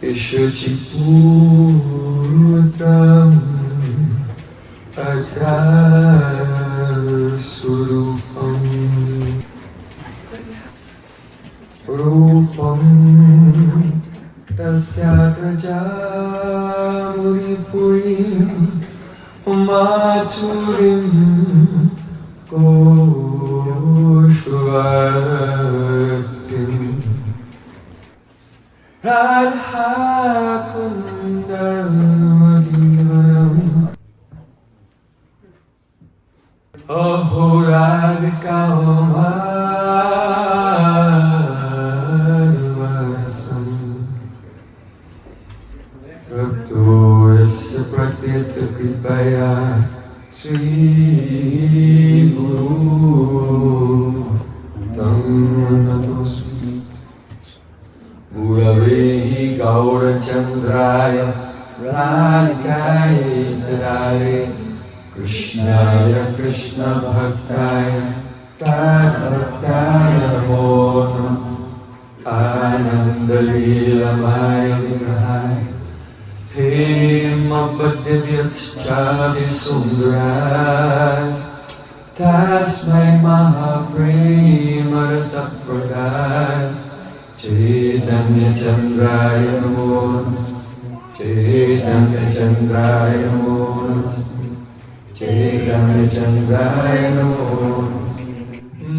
Ishachipurutram Atrasurupam Rupam Tasyakajamurim Maturim Koshvatim Radha Kundamadhivaram Aho Radhika Madhvasam Rapto Yasya Pratyata Kripaya Sri Guru Tam Natosmi Muravehi Gaura Chandraya Radhikaya Tadare Krishnaya Krishna Bhaktaya Tadbhaktaya Namo Namah Ananda Leelamaya Vigrahaya Hemapadyavyacchadi Sundaraya Tasmai Mahaprema Rasapradaya Chaitanya Chandraya Namo Chaitanya Chandraya Namo Chaitanya Chandraya Namo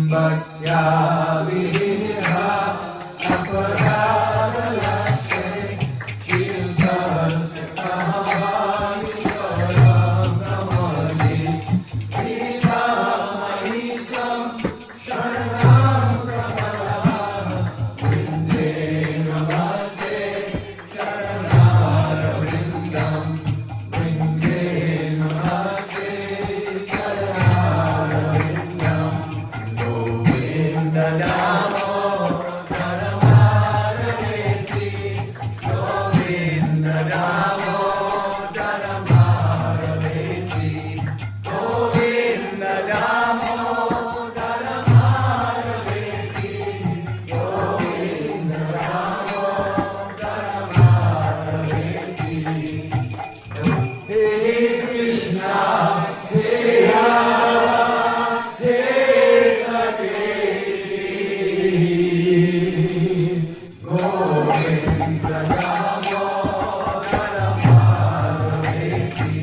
Bhaktya Viha Aparada Lakshmi Chiltasya Kahani Karam Namani Vitam Mahisam Sharanam Prabharam Vinde Namaste Sharanara Vrindam Vinde Namaste Sharanara Vrindam Govinda Namo Dharamara Veti Govinda Namo Dharamara Veti Govinda Namo Dharamara Veti Govinda Namo Dharamara Veti Hey Krishna Hey Rama Hey Saketi Govinda Namo Dharamara Veti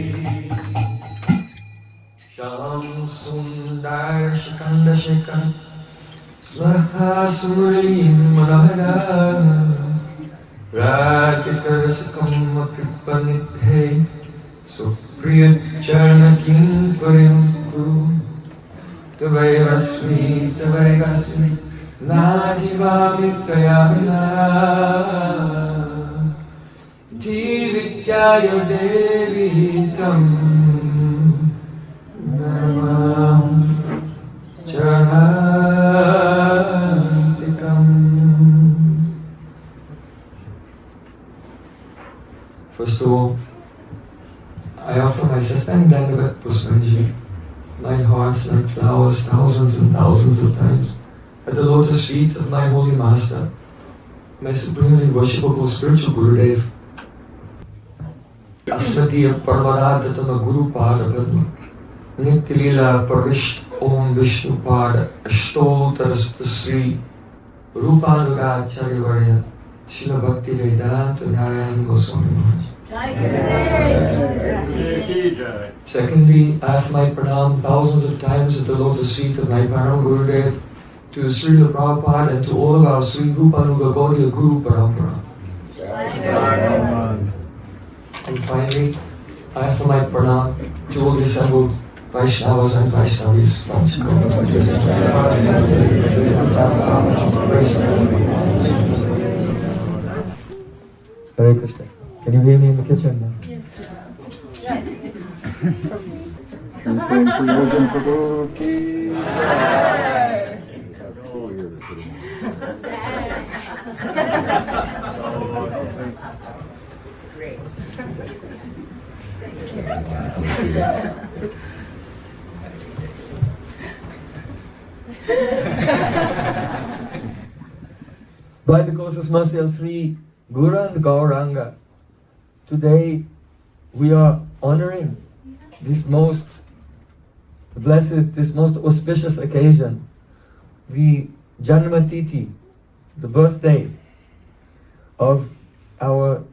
Sham Sundar Shikanda Shikan Swaha Surim Manahara Radhikarasikam Kripanithe Supriya Charna Kim Parim Guru Tavayasmi Najivami Tvayamina Dhivityaya Devi Tam Namam Charantikam. First of all, I offer my sustaining Dandavat Puspanji, 9 hearts, 9 flowers, thousands and thousands of times, at the lotus feet of my holy master, my supremely worshipable spiritual Gurudev, Asmatiya Parvaradatama Guru Pada Padma, Nityalila Parisht Om Vishnu Pada, Ashtotar Sri Rupanuracharya Varya, Srila Bhakti Vedanta Narayan Goswami Maharaj. Secondly, I have my pranam thousands of times at the lotus feet of my Param Gurudev, to Srila Prabhupada and to all of our Sri Rupanuga Gaudiya Guru Parampara. And finally, I offer my pranam to all the assembled Vaishnavas and Vaishnavis. Hare Krishna. Can you hear me in the kitchen now? Yes. Prayojan Prabhu ki Great. By the causeless mercy of Sri Guru and Gauranga. Today we are honoring this most blessed, this most auspicious occasion, the Janma Tithi, the birthday of our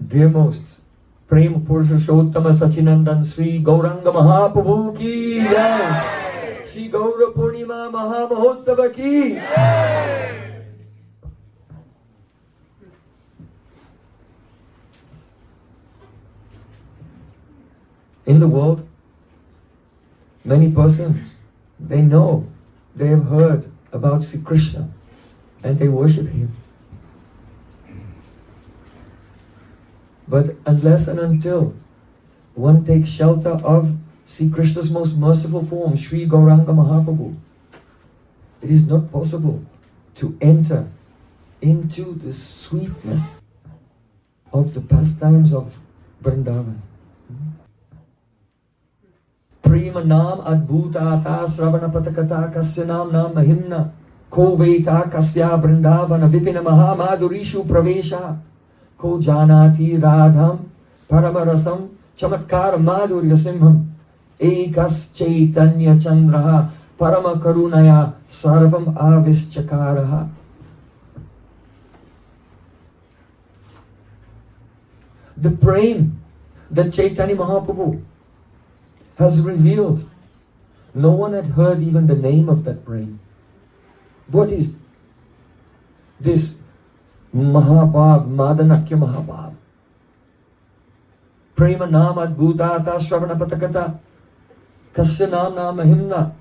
dearmost Prem Purushottama Sachinandan Sri Gauranga Mahaprabhu ki Jai, Shri Gaura Purnima Maha Mahotsava ki Jai. In the world, many persons, they know, they have heard about Sri Krishna and they worship Him. But unless and until one takes shelter of Sri Krishna's most merciful form, Sri Gauranga Mahaprabhu, it is not possible to enter into the sweetness of the pastimes of Vrindavan. Prema nam adbhutata sravana patakata kasya nam mahimna ko veta kasya Vrindavana vipina mahamadurishu pravesha ko janati radham paramarasam chamatkar madhurya simham ekas chaitanya chandraha parama karunaya sarvam avischakaraha. The Prem that Chaitanya Mahaprabhu has revealed, no one had heard even the name of that Prem. What is this Mahabhav, Madanakya Mahabhav? Prema nam adbhutata sravana patakata kasya nam mahimna.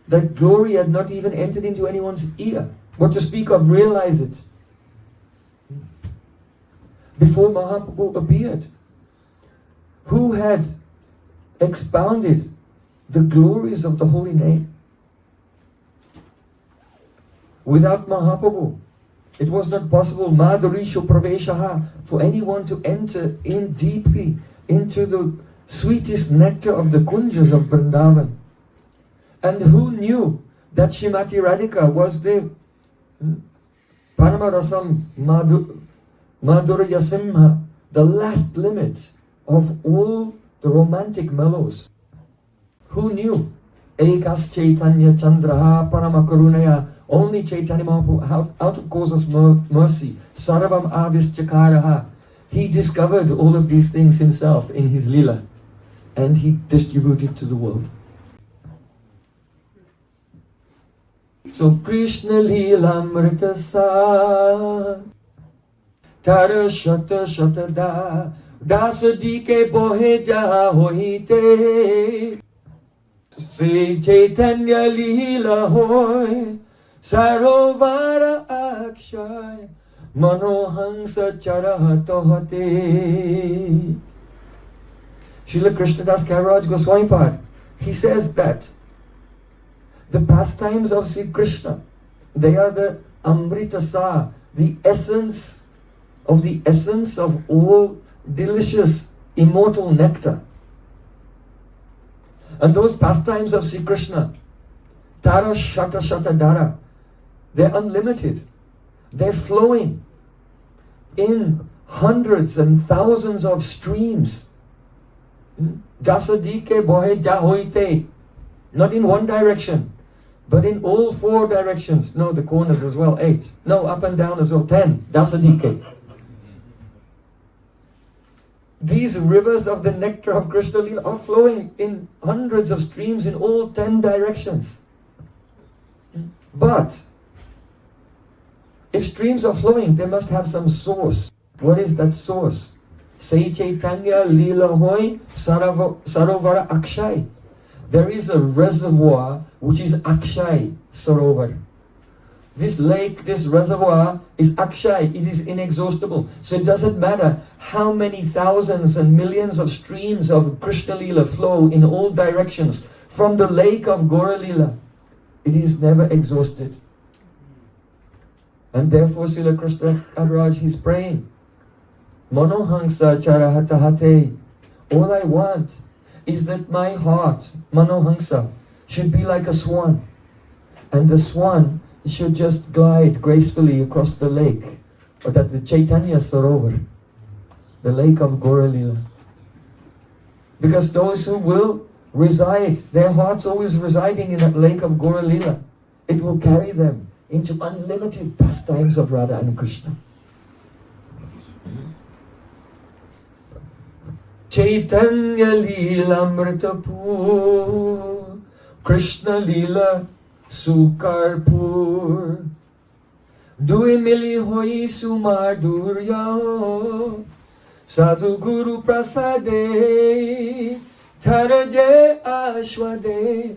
That glory had not even entered into anyone's ear. What to speak of realize it. Before Mahaprabhu appeared, who had expounded the glories of the holy name? Without Mahaprabhu, it was not possible, Madhurisho Praveshaha, for anyone to enter in deeply into the sweetest nectar of the kunjas of Vrindavan. And who knew that Shrimati Radhika was the Paramarasam Madhurya Simha, the last limit of all the romantic mellows? Who knew? Ekas Chaitanya Chandraha Paramakarunaya, only Chaitanya Mahaprabhu, out of causeless mercy, Sarvam Avischakaraha, he discovered all of these things himself in his lila and he distributed to the world. So Krishna Lila Mritasa Tara Shata Shata Da Dasadi ke bohe jaha hoite Sri Chaitanya Lila hoy Sarovara Akshay Manohangsa Charahatohate. Srila Krishnadas Kaviraj Goswami, he says that the pastimes of Sri Krishna, they are the Amritasa, the essence of all delicious immortal nectar. And those pastimes of Sri Krishna, Tara Shata Shata Dara, they're unlimited. They're flowing in hundreds and thousands of streams. Dasadike bohe jahoite. Not in one direction, but in all four directions. No, the corners as well, 8. No, up and down as well, 10. Dasadike. These rivers of the nectar of Krishna Lila are flowing in hundreds of streams in all 10 directions. But if streams are flowing, they must have some source. What is that source? Sai Chaitanya Lila Hoy Sarovara Akshay. There is a reservoir which is Akshay Sarovar. This lake, this reservoir is Akshay, it is inexhaustible. So it doesn't matter how many thousands and millions of streams of Krishna Lila flow in all directions from the lake of Gaura Lila. It is never exhausted. And therefore Srila Krishna Kaviraj, he's praying, Manohangsa Charahatahate. All I want is that my heart, Manohangsa, should be like a swan. And the swan should just glide gracefully across the lake or that the Chaitanya Sarovar, the lake of Gaura-lila. Because those who will reside, their hearts always residing in that lake of Gaura-lila, it will carry them into unlimited pastimes of Radha and Krishna. Chaitanya Lila Amritapur, Krishna Lila Sukarpur, Dui mili hoi sumadurya, Sadhu Guru Prasade, Tharaje Ashwade,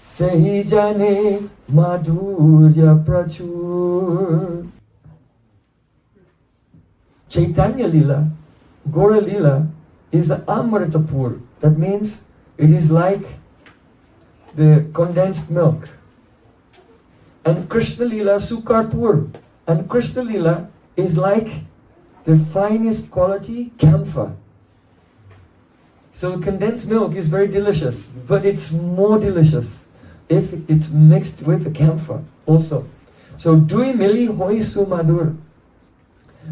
Sehi Jane Madhurya Prachur. Chaitanya Lila, Gaura Lila, is Amritapur. That means it is like the condensed milk. And Krishna Lila Sukarpur. And Krishna Lila is like the finest quality camphor. So condensed milk is very delicious, but it's more delicious if it's mixed with the camphor also. So Dui Mili Hoi Sumadur.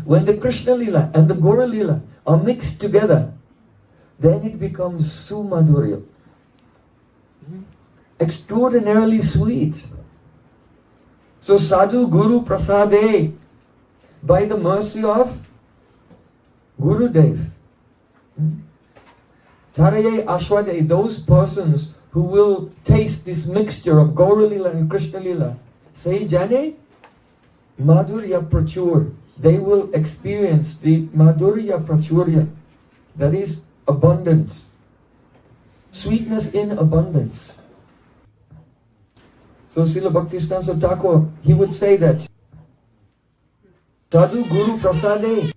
When the Krishna Lila and the Gaura Lila are mixed together, then it becomes Sumadhurya. Extraordinarily sweet. So Sadhu Guru Prasade, by the mercy of Gurudev, Taraye Ashwade, those persons who will taste this mixture of Gaura Lila and Krishna Lila, say Jane Madhurya Prachur, they will experience the Madhurya Prachurya, that is abundance, sweetness in abundance. So Srila Bhaktisiddhanta Thakur, he would say that Sadhu Guru Prasade,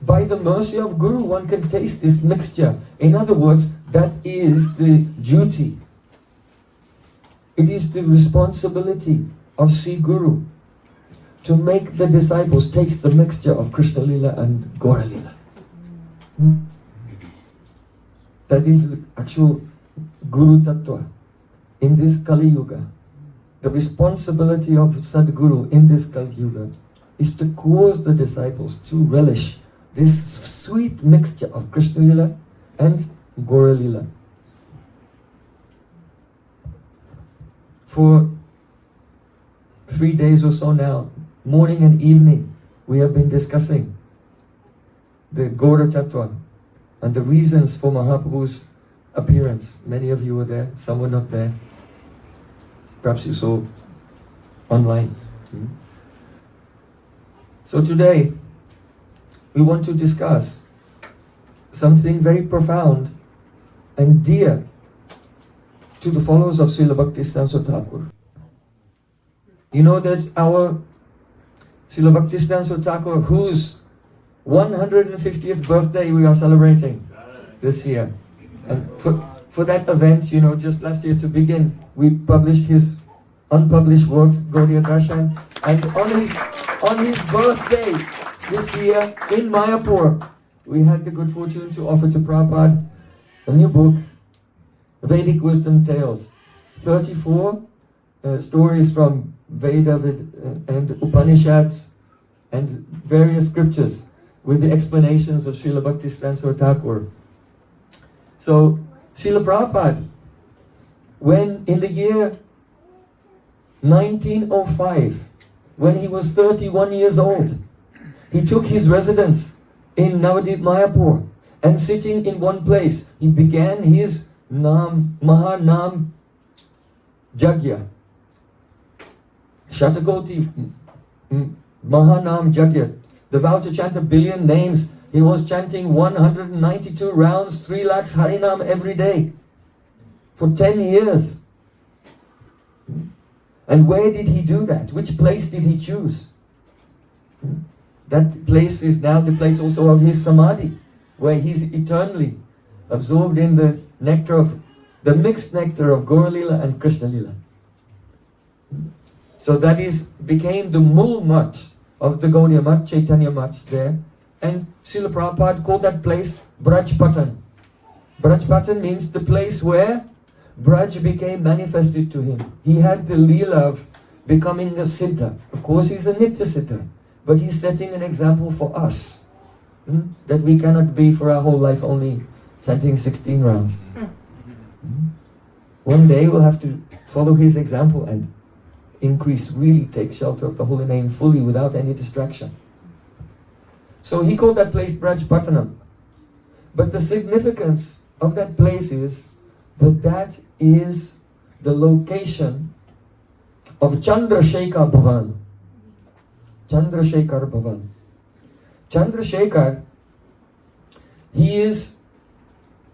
by the mercy of Guru, one can taste this mixture. In other words, that is the duty. It is the responsibility of Sri Guru to make the disciples taste the mixture of Krishna Lila and Gaura Lila. That is the actual Guru Tattva in this Kali Yuga. The responsibility of Sadguru in this Kali Yuga is to cause the disciples to relish this sweet mixture of Krishna Lila and Gaura Lila. For 3 days or so now, morning and evening, we have been discussing the Gaura Tattva and the reasons for Mahaprabhu's appearance. Many of you were there, some were not there. Perhaps you saw online. So today, we want to discuss something very profound and dear to the followers of Srila Bhaktisiddhanta Thakur. You know that our Srila Bhaktisiddhanta Thakur, whose 150th birthday we are celebrating this year. And for that event, you know, just last year to begin, we published his unpublished works, Gaudiya Darshan, and on his birthday this year in Mayapur, we had the good fortune to offer to Prabhupada a new book, Vedic Wisdom Tales, 34 stories from Veda and Upanishads and various scriptures with the explanations of Srila Bhaktisiddhanta Thakur. So, Srila Prabhupada, when in the year 1905, when he was 31 years old, he took his residence in Navadip Mayapur, and sitting in one place, he began his Mahanam Jagya. Shatakoti Mahanam Jagya. The vow to chant 1 billion names. He was chanting 192 rounds, 3 lakhs Harinam every day for 10 years. And where did he do that? Which place did he choose? That place is now the place also of his Samadhi, where he's eternally absorbed in the nectar of, the mixed nectar of Gaura Lila and Krishna Lila. So that became the Mul Mutt of the Gaudiya Mutt, Chaitanya Mutt there. And Srila Prabhupada called that place Brajpatan. Brajpatan means the place where Braj became manifested to him. He had the Leela of becoming a Siddha. Of course he's a Nitya Siddha, but he's setting an example for us, that we cannot be for our whole life only chanting 16 rounds. One day we'll have to follow his example and increase, really take shelter of the holy name fully without any distraction. So he called that place Brajpatanam. But the significance of that place is that that is the location of Chandrasekhar Bhavan. Chandrasekhar Bhavan. Chandrasekhar, he is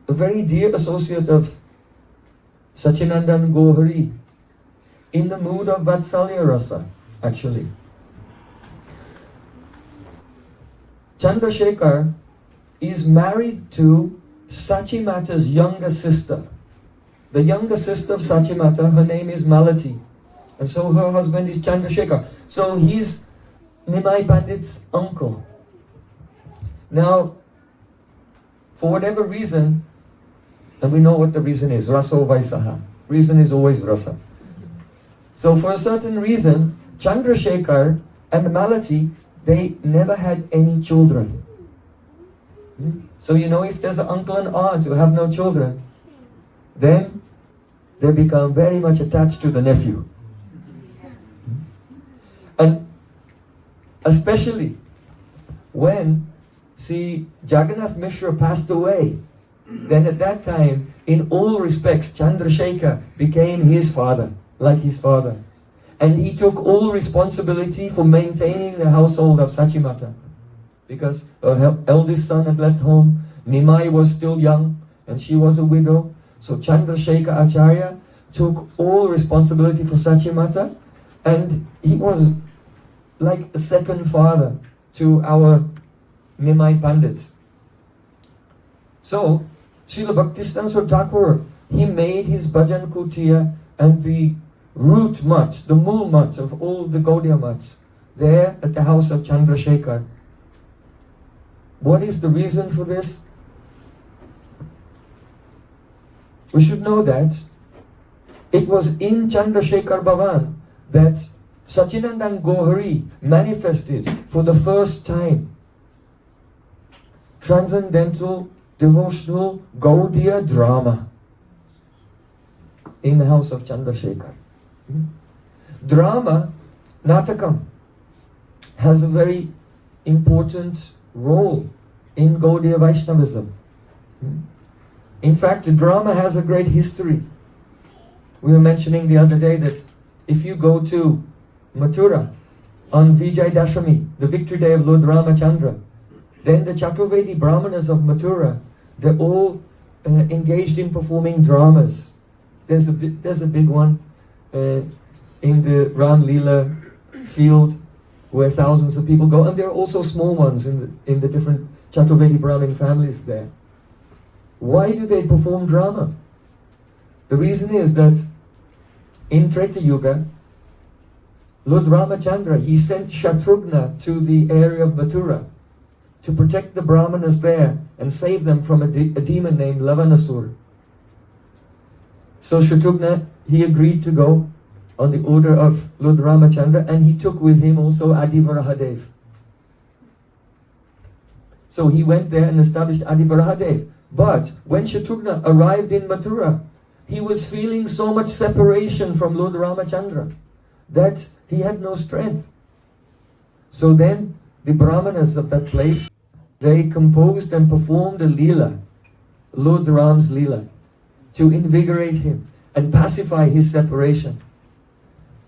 a very dear associate of Sachinandan Gohari, in the mood of Vatsalya Rasa, actually. Chandrasekhar is married to Sachimata's younger sister. The younger sister of Sachimata, her name is Malati. And so her husband is Chandrasekhar. So he's Nimai Pandit's uncle. Now, for whatever reason, and we know what the reason is, Raso Vaisaha. Reason is always Rasa. So for a certain reason, Chandrasekhar and Malati, they never had any children. So you know, if there's an uncle and aunt who have no children, then they become very much attached to the nephew. And especially when, see, Jagannath Mishra passed away, then at that time, in all respects, Chandrasekhar became his father, like his father. And he took all responsibility for maintaining the household of Sachimata. Because her eldest son had left home, Nimai was still young, and she was a widow. So Chandrasekhar Acharya took all responsibility for Sachimata, and he was like a second father to our Nimai Pandit. So, Srila Bhaktisiddhanta Thakur, he made his bhajan kutia and the root mutt, the mool mutt of all the Gaudiya mutts, there at the house of Chandrasekhar. What is the reason for this? We should know that it was in Chandrasekhar Bhavan that Sachinandan Gohari manifested for the first time transcendental, devotional Gaudiya drama in the house of Chandrasekhar. Drama, Natakam, has a very important role in Gaudiya Vaishnavism. In fact, the drama has a great history. We were mentioning the other day that if you go to Mathura on Vijay Dashami, the victory day of Lord Ramachandra, then the Chaturvedi Brahmanas of Mathura, they're all engaged in performing dramas. There's a big one in the Ram Leela field where thousands of people go, and there are also small ones in the different Chaturvedi Brahmin families there. Why do they perform drama? The reason is that in Treta Yuga, Lord Ramachandra, he sent Shatrughna to the area of Mathura to protect the Brahmanas there and save them from a demon named Lavanasur. So Shatrughna, he agreed to go on the order of Lord Ramachandra, and he took with him also Adivarahadev. So he went there and established Adivarahadev. But when Shatrughna arrived in Mathura, he was feeling so much separation from Lord Ramachandra that he had no strength. So then the Brahmanas of that place, they composed and performed a Leela, Lord Ram's Leela, to invigorate him and pacify his separation.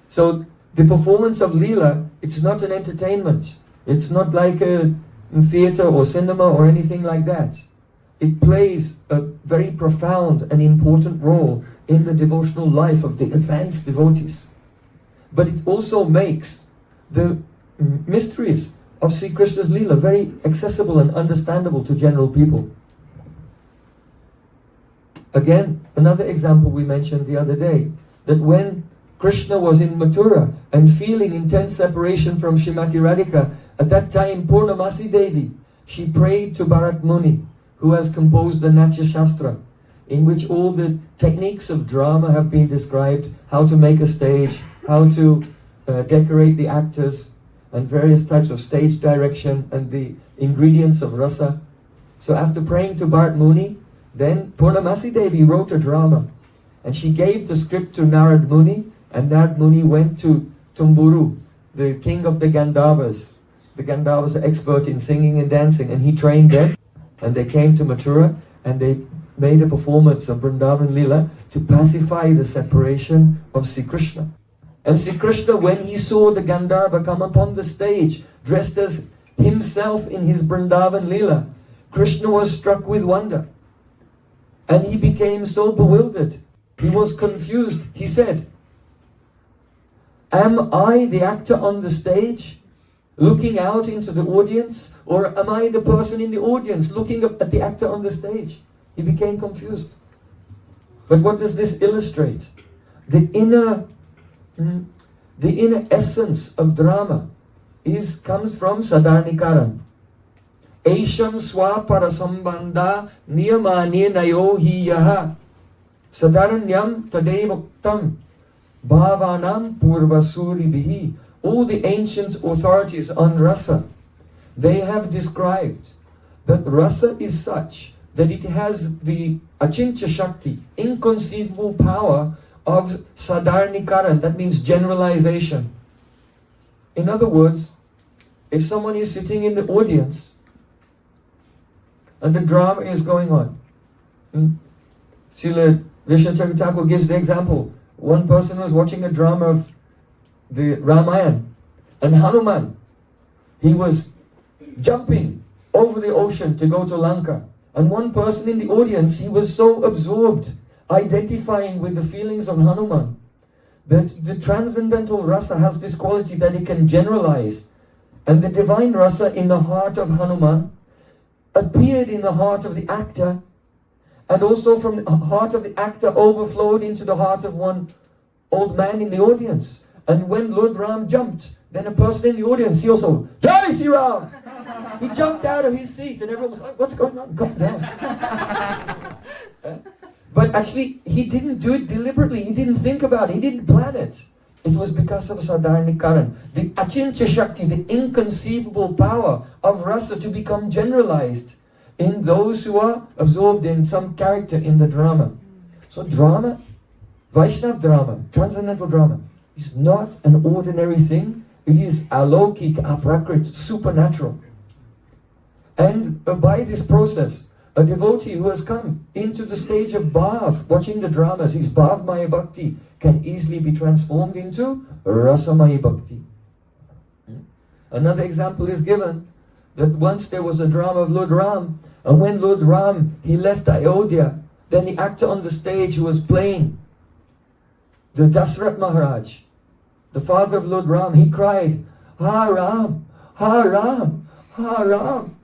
So the performance of Leela, it's not an entertainment. It's not like a theater or cinema or anything like that. It plays a very profound and important role in the devotional life of the advanced devotees. But it also makes the mysteries of Sri Krishna's Leela very accessible and understandable to general people. Again, another example we mentioned the other day, that when Krishna was in Mathura and feeling intense separation from Srimati Radhika, at that time Purnamasi Devi, she prayed to Bharat Muni, who has composed the Natya Shastra, in which all the techniques of drama have been described, how to make a stage, how to decorate the actors, and various types of stage direction and the ingredients of rasa. So after praying to Bharat Muni, then Purnamasi Devi wrote a drama, and she gave the script to Narad Muni, and Narad Muni went to Tumburu, the king of the Gandharvas. The Gandharvas are expert in singing and dancing, and he trained them, and they came to Mathura, and they made a performance of Vrindavan Leela to pacify the separation of Sri Krishna. And Sri Krishna, when he saw the Gandharva come upon the stage, dressed as himself in his Vrindavan Leela, Krishna was struck with wonder. And he became so bewildered. He was confused. He said, am I the actor on the stage, looking out into the audience, or am I the person in the audience looking up at the actor on the stage? He became confused. But what does this illustrate? The inner essence of drama comes from Sadarnikaran. Aisham swaparasambandha niyamani nayohi yaha sadaranyam tadevaktam bhavanam purvasuri bihi. All the ancient authorities on rasa, they have described that rasa is such that it has the achintya shakti, inconceivable power of sadarnikaran, that means generalization. In other words, if someone is sitting in the audience and the drama is going on, Srila Vishnu Thakur gives the example. One person was watching a drama of the Ramayana, and Hanuman, he was jumping over the ocean to go to Lanka. And one person in the audience, he was so absorbed, identifying with the feelings of Hanuman, that the transcendental rasa has this quality that it can generalize. And the divine rasa in the heart of Hanuman appeared in the heart of the actor, and also from the heart of the actor overflowed into the heart of one old man in the audience. And when Lord Ram jumped, then a person in the audience, he also, Jai Shri Ram! He jumped out of his seat, and everyone was like, what's going on? Calm down. But actually, he didn't do it deliberately. He didn't think about it. He didn't plan it. It was because of Sadarnikaran, the achintya shakti, the inconceivable power of rasa to become generalized in those who are absorbed in some character in the drama. So drama, Vaishnav drama, transcendental drama, is not an ordinary thing. It is alokik, aprakrit, supernatural. And by this process, a devotee who has come into the stage of bhav, watching the dramas, his bhavmaya bhakti, can easily be transformed into rasamaya bhakti. Another example is given that once there was a drama of Lord Ram, and when Lord Ram, he left Ayodhya, then the actor on the stage who was playing the Dasrat Maharaj, the father of Lord Ram, he cried, Ha Ram, Ha Ram, Ha Ram.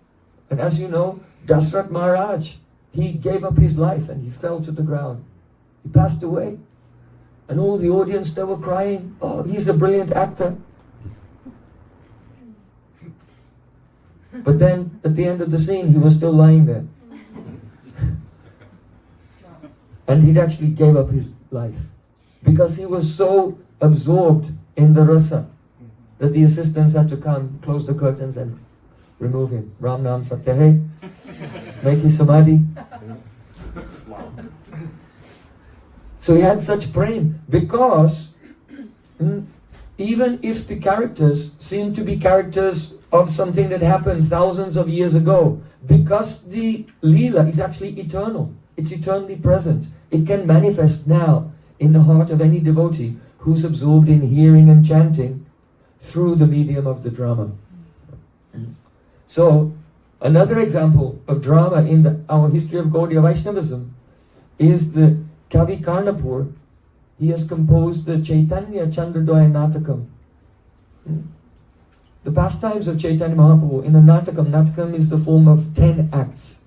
And as you know, Dasrat Maharaj, he gave up his life and he fell to the ground. He passed away. And all the audience, they were crying, oh, he's a brilliant actor. But then, at the end of the scene, he was still lying there. And he'd actually gave up his life. Because he was so absorbed in the rasa that the assistants had to come, close the curtains and remove him. Ram Nam Satya Hai. Make his samadhi. So he had such prem because even if the characters seem to be characters of something that happened thousands of years ago, because the Leela is actually eternal, it's eternally present, it can manifest now in the heart of any devotee who's absorbed in hearing and chanting through the medium of the drama. So, another example of drama in our history of Gaudiya Vaishnavism is the Kavi Karnapur. He has composed the Chaitanya Chandradoya Natakam. The pastimes of Chaitanya Mahaprabhu in a Natakam. Natakam is the form of 10 acts.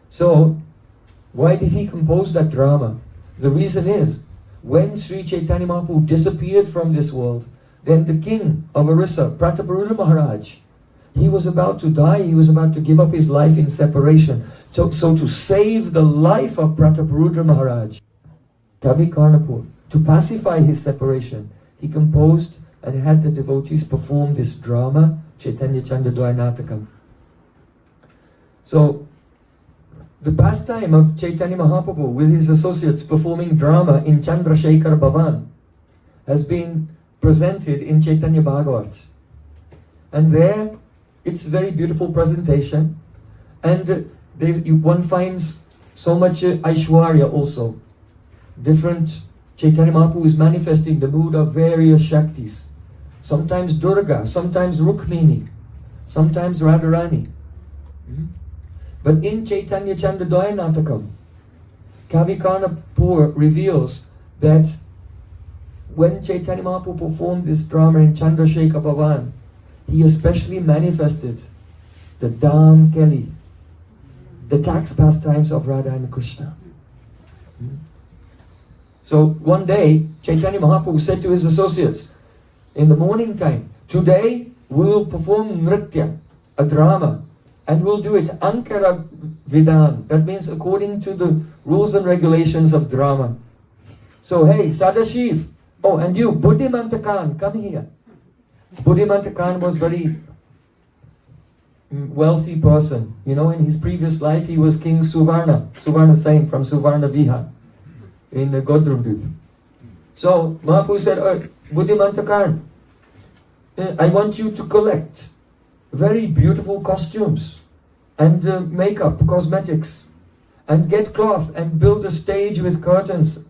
So, why did he compose that drama? The reason is, when Sri Chaitanya Mahaprabhu disappeared from this world, then the king of Orissa, Prataparudra Maharaj, he was about to die, he was about to give up his life in separation. So to save the life of Prataparudra Maharaj, Kavi Karnapur, to pacify his separation, he composed and had the devotees perform this drama, Chaitanya Chandradvaya Natakam. So, the pastime of Chaitanya Mahaprabhu with his associates performing drama in Chandrasekhar Bhavan has been presented in Chaitanya Bhagavat. And there, it's a very beautiful presentation, and one finds so much Aishwarya also. Different, Chaitanya Mahaprabhu is manifesting the mood of various Shaktis. Sometimes Durga, sometimes Rukmini, sometimes Radharani. But in Chaitanya Chandradvaya Natakam, Kavi Karnapur reveals that when Chaitanya Mahaprabhu performed this drama in Chandrasekhar Bhavan, he especially manifested the Dan Keli, the tax pastimes of Radha and Krishna. So one day, Chaitanya Mahaprabhu said to his associates, in the morning time, today we will perform Nritya, a drama, and we'll do it Ankara Vidan. That means according to the rules and regulations of drama. So hey, Sadashiv, oh, and you, Buddhimantakan, come here. Buddhimantakan was very wealthy person. You know, in his previous life he was King Suvarna Sain from Suvarna Viha in Godrumdip. So Mahaprabhu said, Buddhimantakan, I want you to collect very beautiful costumes and makeup, cosmetics, and get cloth and build a stage with curtains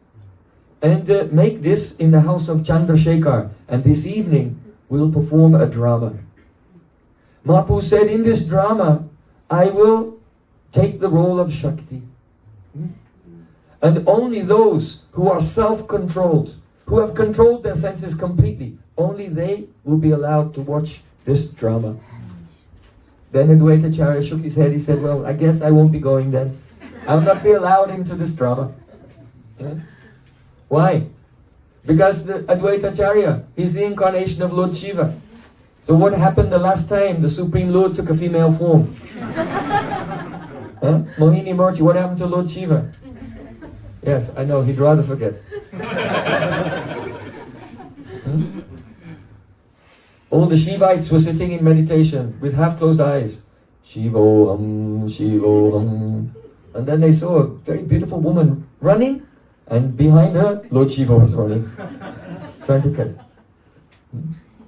and make this in the house of Chandrasekhar, and this evening we'll perform a drama. Mahaprabhu said, in this drama I will take the role of Shakti. And only those who are self-controlled, who have controlled their senses completely, only they will be allowed to watch this drama. Then Advaita Acharya shook his head. He said, well, I guess I won't be going then. I'll not be allowed into this drama. Why? Because the Advaita Acharya is the incarnation of Lord Shiva. So what happened the last time the Supreme Lord took a female form? Mohini Murti, what happened to Lord Shiva? Yes, I know, he'd rather forget. All the Shivites were sitting in meditation with half-closed eyes. Shivoham, Shivoham. And then they saw a very beautiful woman running, and behind her, Lord Shiva was running, trying to catch.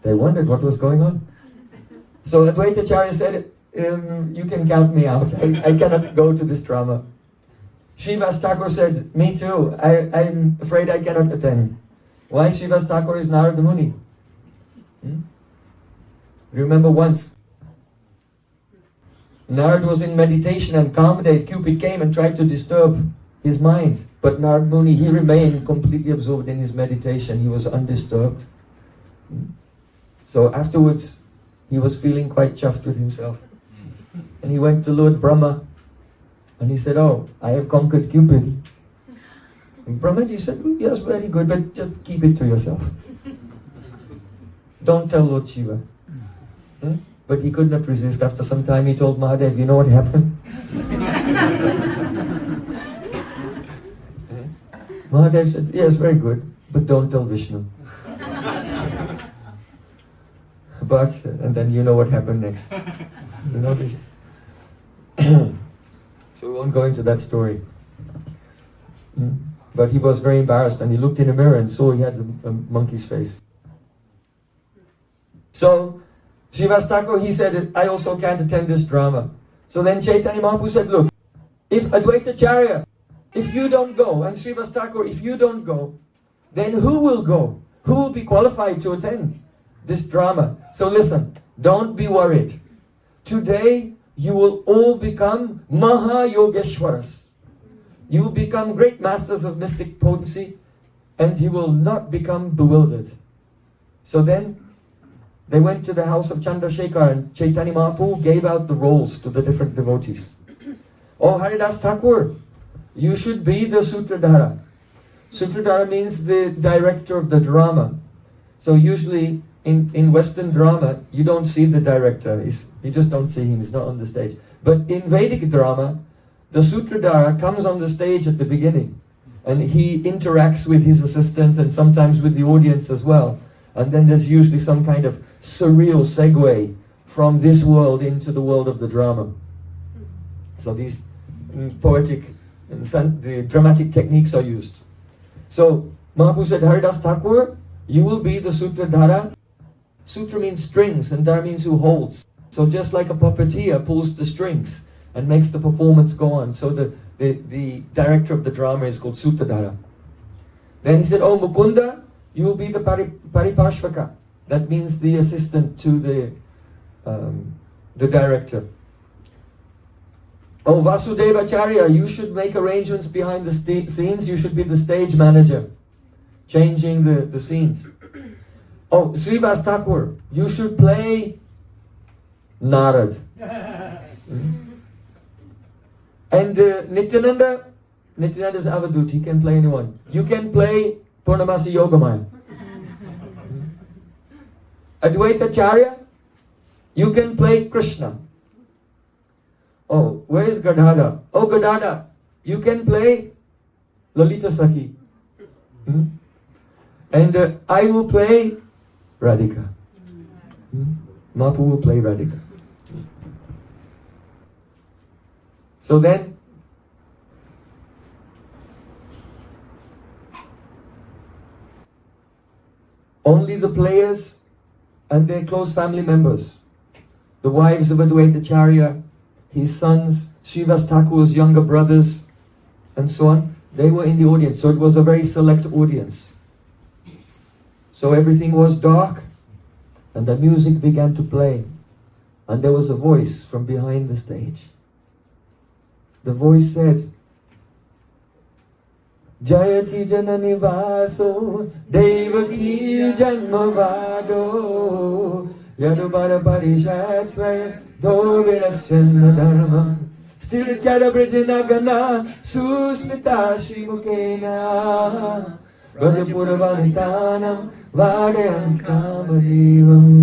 They wondered what was going on. So Advaita Acharya said, you can count me out. I cannot go to this drama. Srivas Thakur said, me too. I'm afraid I cannot attend. Why? Srivas Thakur is Narada Muni. Remember once, Narad was in meditation and Kamadev, Cupid, came and tried to disturb his mind. But Narad Muni, he remained completely absorbed in his meditation. He was undisturbed. So afterwards, he was feeling quite chuffed with himself. And he went to Lord Brahma and he said, oh, I have conquered Cupid. And Brahmaji said, oh, yes, very good, but just keep it to yourself. Don't tell Lord Shiva. But he could not resist. After some time he told Mahadev, you know what happened? Mahadev said, yes, very good, but don't tell Vishnu. But, and then you know what happened next. You know this? So we won't go into that story. But he was very embarrassed and he looked in a mirror and saw he had a monkey's face. So, Srivas Thakur, he said, I also can't attend this drama. So then Chaitanya Mahaprabhu said, look, if Advaita Acharya, if you don't go, and Srivas Thakur, if you don't go, then who will go? Who will be qualified to attend this drama? So listen, don't be worried. Today, you will all become Maha-Yogeshwaras. You will become great masters of mystic potency, and you will not become bewildered. So then, they went to the house of Chandrasekhar and Chaitanya Mahaprabhu gave out the roles to the different devotees. Oh, Haridas Thakur, you should be the Sutradhara. Sutradhara means the director of the drama. So usually in Western drama, you don't see the director. You just don't see him, he's not on the stage. But in Vedic drama, the Sutradhara comes on the stage at the beginning. And he interacts with his assistant and sometimes with the audience as well. And then there's usually some kind of surreal segue from this world into the world of the drama. So these poetic and the dramatic techniques are used. So Mahaprabhu said, Haridas Thakur, you will be the Sutradhara. Sutra means strings and Dhara means who holds. So just like a puppeteer pulls the strings and makes the performance go on. So the director of the drama is called Sutradhara. Then he said, oh Mukunda, you will be the Paripashvaka. That means the assistant to the director. Oh Vasudevacharya, you should make arrangements behind the scenes. You should be the stage manager, changing the scenes. Oh, Srivas Thakur, you should play Narad. And Nityananda is Avadut, he can play anyone. You can play Purnamasi Yogamaya. Advaita Charya, you can play Krishna. Oh, where is Gadada? Oh, Gadada, you can play Lalita Sakhi. And I will play Radhika. Mahaprabhu will play Radhika. So then, only the players and their close family members, the wives of Advaita Charya, his sons, Srivas Thakur's younger brothers, and so on, they were in the audience. So it was a very select audience. So everything was dark, and the music began to play, and there was a voice from behind the stage. The voice said, Jayati Janani Vaso Devaki Janma Vado Yadubara Parishatsvaya Dovirasya Dharma Sthirachara Brajinagana Susmita Shrimukena Rajapura Vanitanam Vadayam Kamadevam.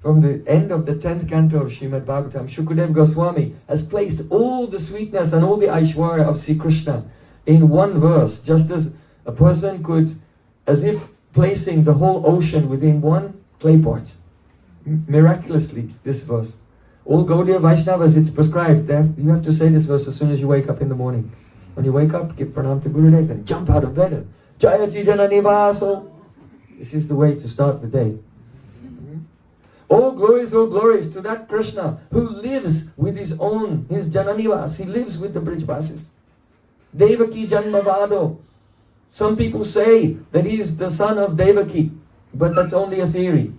From the end of the 10th canto of Srimad Bhagavatam, Shukadev Goswami has placed all the sweetness and all the Aishwarya of Sri Krishna in one verse, just as a person could, as if placing the whole ocean within one clay pot. Miraculously, this verse. All Gaudiya Vaishnavas, it's prescribed that you have to say this verse as soon as you wake up in the morning. When you wake up, give pranam to Gurudev and jump out of bed. Jayati Janani Vaso. This is the way to start the day. All glories to that Krishna who lives with his Jananivas. He lives with the Brijbasis. Devaki Janma Vado. Some people say that he is the son of Devaki, but that's only a theory.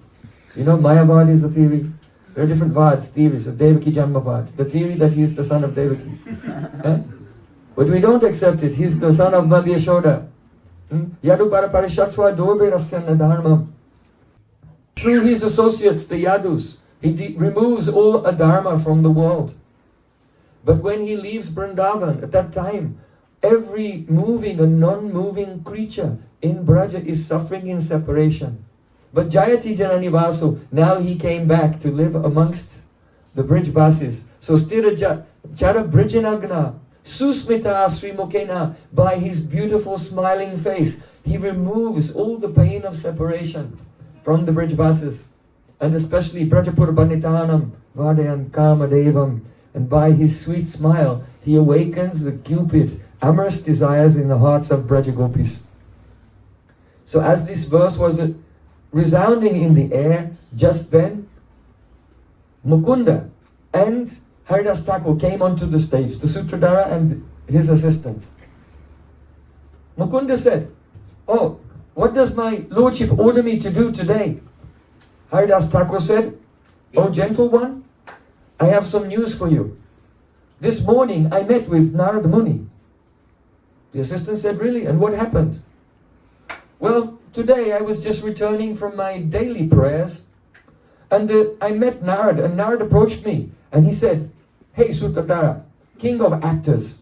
You know, Mayavad is a theory. There are different Vads, theories of Devaki Janma Vad. The theory that he is the son of Devaki. But we don't accept it. He's the son of Madhya Yashoda. Yadu Paraparishatsva Dobe Rasyana Dharma. Through his associates, the Yadus, he removes all adharma from the world. But when he leaves Vrindavan, at that time, every moving and non-moving creature in Braja is suffering in separation. But Jayati Janani Vasu, now he came back to live amongst the Brijbasis. So Stira Jara Brijinagna, Susmita Sri Mukena, by his beautiful smiling face, he removes all the pain of separation from the Brijbasis, and especially Brajapur Banitanam, Vadayan Kamadevam, and by his sweet smile, he awakens the cupid, amorous desires in the hearts of Brajagopis. So as this verse was resounding in the air, just then, Mukunda and Haridas Thakur came onto the stage, the Sutradhara and his assistant. Mukunda said, oh, what does my lordship order me to do today? Haridas Thakur said, oh gentle one, I have some news for you. This morning I met with Narad Muni. The assistant said, really? And what happened? Well, today I was just returning from my daily prayers, and I met Narad, and Narad approached me, and he said, hey Sutradhara, king of actors,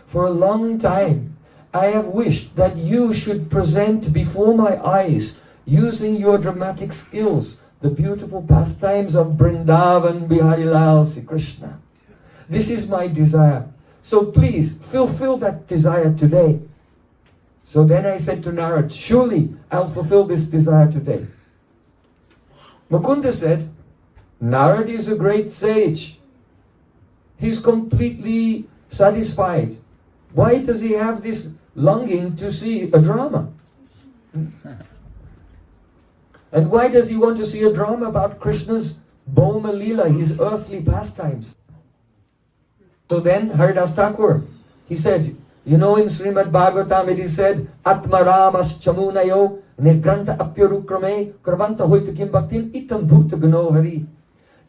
for a long time I have wished that you should present before my eyes, using your dramatic skills, the beautiful pastimes of Vrindavan Bihari Lal Sri Krishna. This is my desire. So please, fulfill that desire today. So then I said to Narad, surely I'll fulfill this desire today. Mukunda said, Narad is a great sage. He's completely satisfied. Why does he have this longing to see a drama? And why does he want to see a drama about Krishna's Bhoma Leela, his earthly pastimes? So then Haridas Thakur, he said, you know, in Srimad Bhagavatam it is said, Atma Ramas Chamunayo Negranta Apyarukrame Kravanta Hoitakim Bhaktim Itam Bhutta Gano Hari.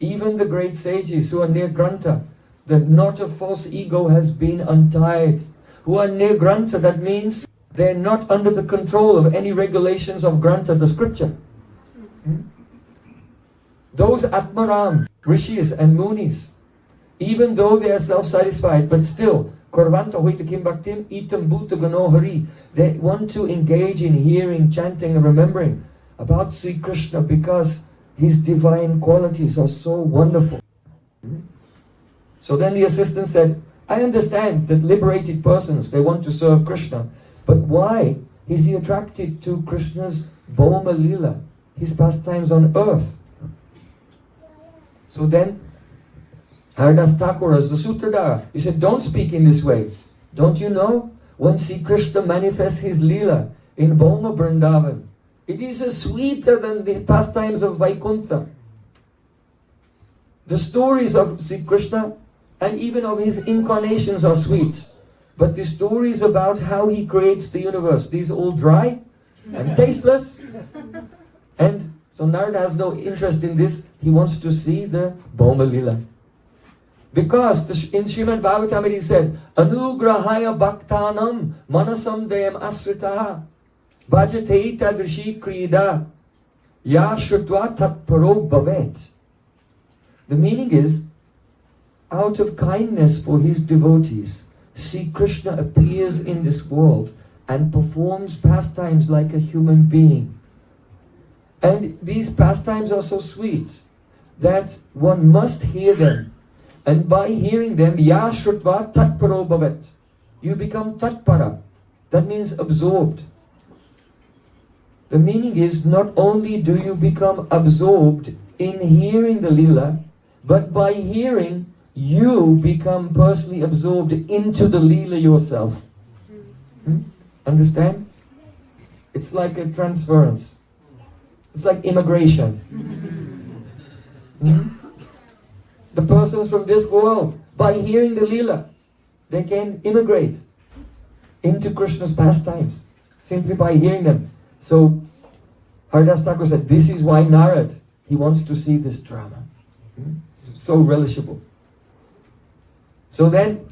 Even the great sages who are near Granta, the knot of false ego has been untied. Who are near Granta, that means they're not under the control of any regulations of Granta, the scripture. Those Atmaram, Rishis and Munis, even though they are self-satisfied, but still, Korvanta Hoitakim Bhaktim Itam Bhuta Gano Hari, they want to engage in hearing, chanting and remembering about Sri Krishna because his divine qualities are so wonderful. So then the assistant said, I understand that liberated persons, they want to serve Krishna, but why is he attracted to Krishna's Bhoma Leela, his pastimes on earth? So then Haridas Thakur, as the Sutradhara, he said, don't speak in this way. Don't you know? When Sri Krishna manifests his Leela in Bhoma Vrindavan, it is sweeter than the pastimes of Vaikuntha. The stories of Sri Krishna and even of his incarnations are sweet. But the stories about how he creates the universe, these are all dry and tasteless. And so Narada has no interest in this. He wants to see the Bhoma Leela. Because in Srimad Bhagavatam it is said, Anugrahaya Bhaktanam Manasam Deyam Asritaha Bhajate Tadrishi Krida Ya Shrutva Tatparo Bhavet. The meaning is, out of kindness for his devotees, Sri Krishna appears in this world and performs pastimes like a human being. And these pastimes are so sweet that one must hear them. And by hearing them, Ya Shrutva Tatparo Bhavet, you become Tatpara. That means absorbed. The meaning is, not only do you become absorbed in hearing the Leela, but by hearing, you become personally absorbed into the Leela yourself. Understand? It's like a transference. It's like immigration. The persons from this world, by hearing the Leela, they can immigrate into Krishna's pastimes, simply by hearing them. So, Haridas Thakur said, this is why Narad, he wants to see this drama. It's so relishable. So then,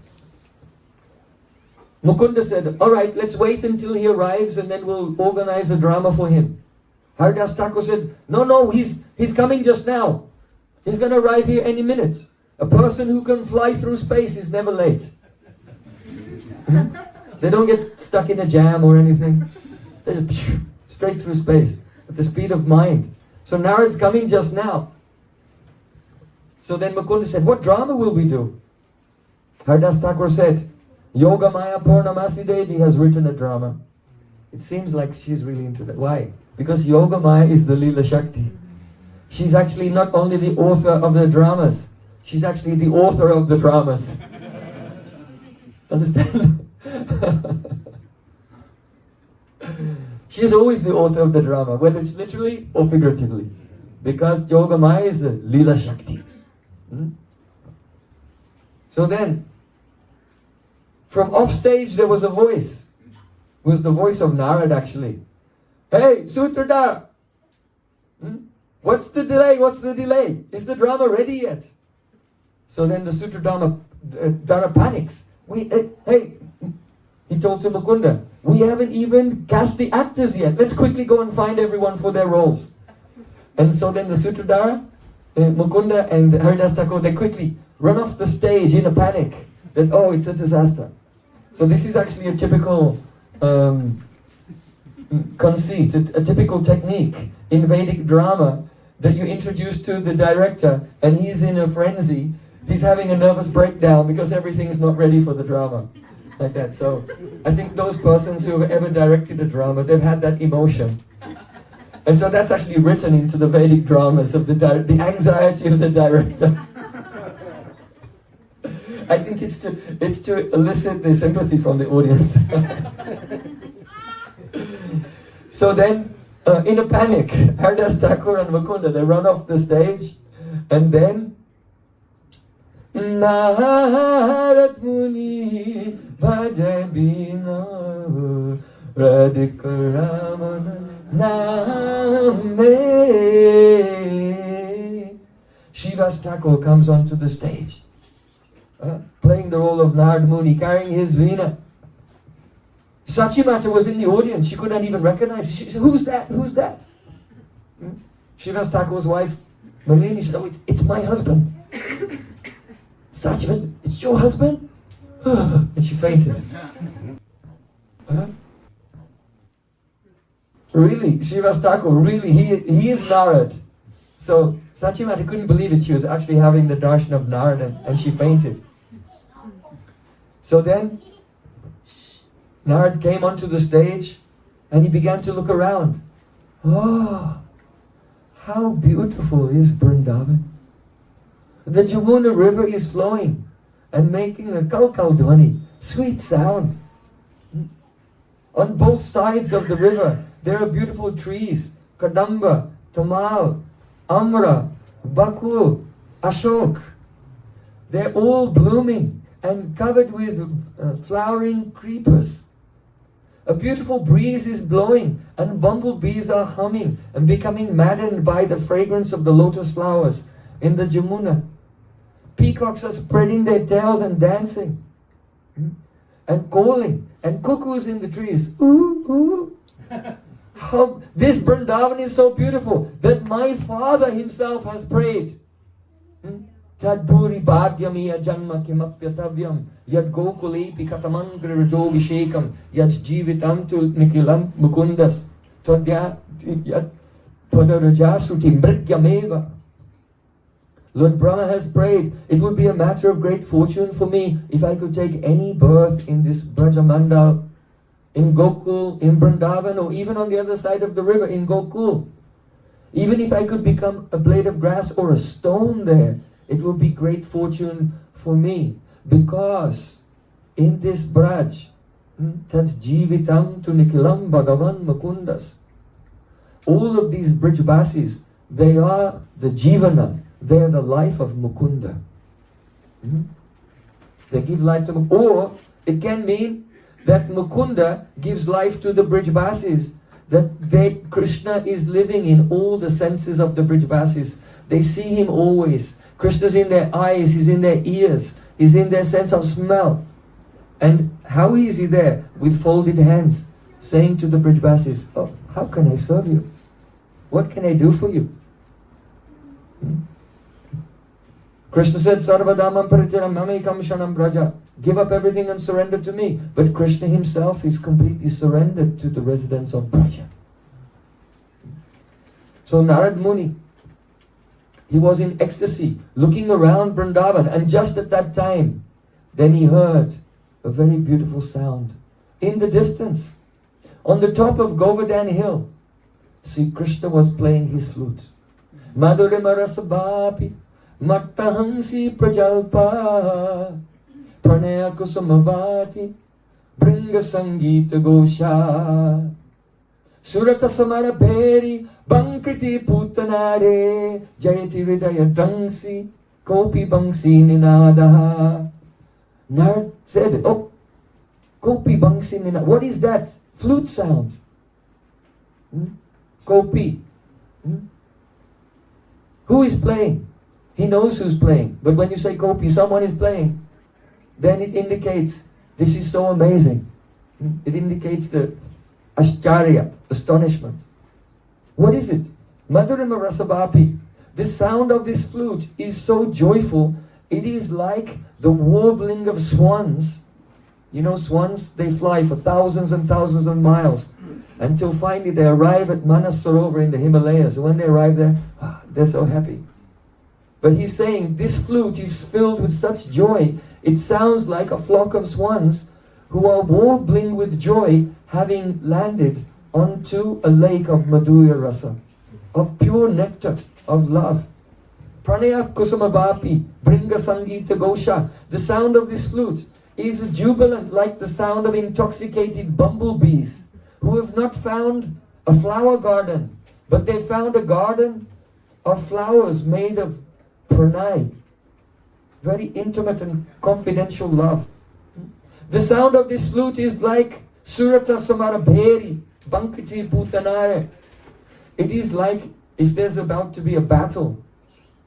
Mukunda said, alright, let's wait until he arrives and then we'll organize a drama for him. Haridas Thakur said, no, he's coming just now. He's going to arrive here any minute. A person who can fly through space is never late. They don't get stuck in a jam or anything. They just straight through space at the speed of mind. So Narad's coming just now. So then Mukunda said, what drama will we do? Haridas Thakur said, Yoga Maya Purnamasi Devi has written a drama. It seems like she's really into that. Why? Because Yoga Maya is the Leela Shakti. She's actually not only the author of the dramas, she's actually the author of the dramas. Understand? She's always the author of the drama, whether it's literally or figuratively. Because Yoga Maya is the Leela Shakti. So then, from off stage there was a voice. It was the voice of Narad actually. Hey, Sutradhara! What's the delay? What's the delay? Is the drama ready yet? So then the Sutradhara panics. Hey, he told to Mukunda, we haven't even cast the actors yet. Let's quickly go and find everyone for their roles. And so then the Sutradhara, Mukunda and Haridas Thakur, they quickly run off the stage in a panic. That, oh, it's a disaster. So this is actually a typical conceit, a typical technique in Vedic drama that you introduce to the director and he's in a frenzy. He's having a nervous breakdown because everything is not ready for the drama. like that. So I think those persons who have ever directed a drama, they've had that emotion. And so that's actually written into the Vedic dramas of the anxiety of the director. I think it's to elicit the sympathy from the audience. So then, in a panic, Haridas Thakur and Mukunda, they run off the stage, and then Narad Muni Bhajabina Radhika Ramana Name. Shivas Thakur comes onto the stage, playing the role of Narad Muni, carrying his veena. Sachimata was in the audience. She couldn't even recognize it. She said, "Who's that? Who's that?" Shivas Thakur's wife, Malini, said, "Oh, it's my husband." Sachimata, "It's your husband?" And she fainted. Really, Shivas Thakur, really, he is Narad. So Sachimata couldn't believe it. She was actually having the darshan of Narad, and she fainted. So then Narad came onto the stage and he began to look around. Oh, how beautiful is Vrindavan. The Jamuna river is flowing and making a kaukau dhvani, sweet sound. On both sides of the river, there are beautiful trees, kadamba, tamal, amra, bakul, ashok. They're all blooming and covered with flowering creepers. A beautiful breeze is blowing and bumblebees are humming and becoming maddened by the fragrance of the lotus flowers in the Jamuna. Peacocks are spreading their tails and dancing and calling, and cuckoos in the trees. Ooh, ooh. How, this Vrindavan is so beautiful that my father himself has prayed. Tadburi bhagyamiya janma kimapyatavyam yad gokulepi kataman grirajogishekam yad jivitam tu nikilam mukundas tadya yad padarajasuti mrityameva. Lord Brahma has prayed, it would be a matter of great fortune for me if I could take any birth in this Brajamandal, in Gokul, in Vrindavan, or even on the other side of the river in Gokul. Even if I could become a blade of grass or a stone there, it would be great fortune for me, because in this Braj, that's Jivitam tu Nikilam Bhagavan Mukundas. All of these Brijbasis, they are the Jivana, they are the life of Mukunda. They give life to Mukunda. Or it can mean that Mukunda gives life to the Brijbasis, that Krishna is living in all the senses of the Brijbasis. They see him always. Krishna's in their eyes, he's in their ears, he's in their sense of smell. And how is he there? With folded hands, saying to the Brijbasis, "Oh, how can I serve you? What can I do for you?" Krishna said, "Sarvadamam paricharam mamekam shanam braja." Give up everything and surrender to me. But Krishna himself is completely surrendered to the residents of Braja. So Narad Muni, he was in ecstasy, looking around Vrindavan, and just at that time, then he heard a very beautiful sound. In the distance, on the top of Govardhan hill, Sri Krishna was playing his flute. Madhurimarasabhapi mattahansi prajalpa pranaya kusamavati bringa sangita gosha surata samara bheri bankriti putanare jayati vidaya dangsi kopi bangsi ninadaha. Narad said, "Oh, kopi bangsi ninadaha. What is that? Flute sound. Kopi. Who is playing?" He knows who's playing. But when you say kopi, someone is playing, then it indicates this is so amazing. It indicates the ascharya, astonishment. What is it? Madhurima Rasabapi. The sound of this flute is so joyful. It is like the warbling of swans. You know, swans, they fly for thousands and thousands of miles until finally they arrive at Manas Sarovar in the Himalayas. When they arrive there, they're so happy. But he's saying this flute is filled with such joy. It sounds like a flock of swans who are warbling with joy, having landed onto a lake of Madhurya Rasa, of pure nectar, of love. Pranaya Kusamabapi, Bringa Sangita Gosha. The sound of this flute is jubilant like the sound of intoxicated bumblebees who have not found a flower garden, but they found a garden of flowers made of pranay, very intimate and confidential love. The sound of this flute is like Surata Samarabheri, Bankati Putanare. It is like if there's about to be a battle,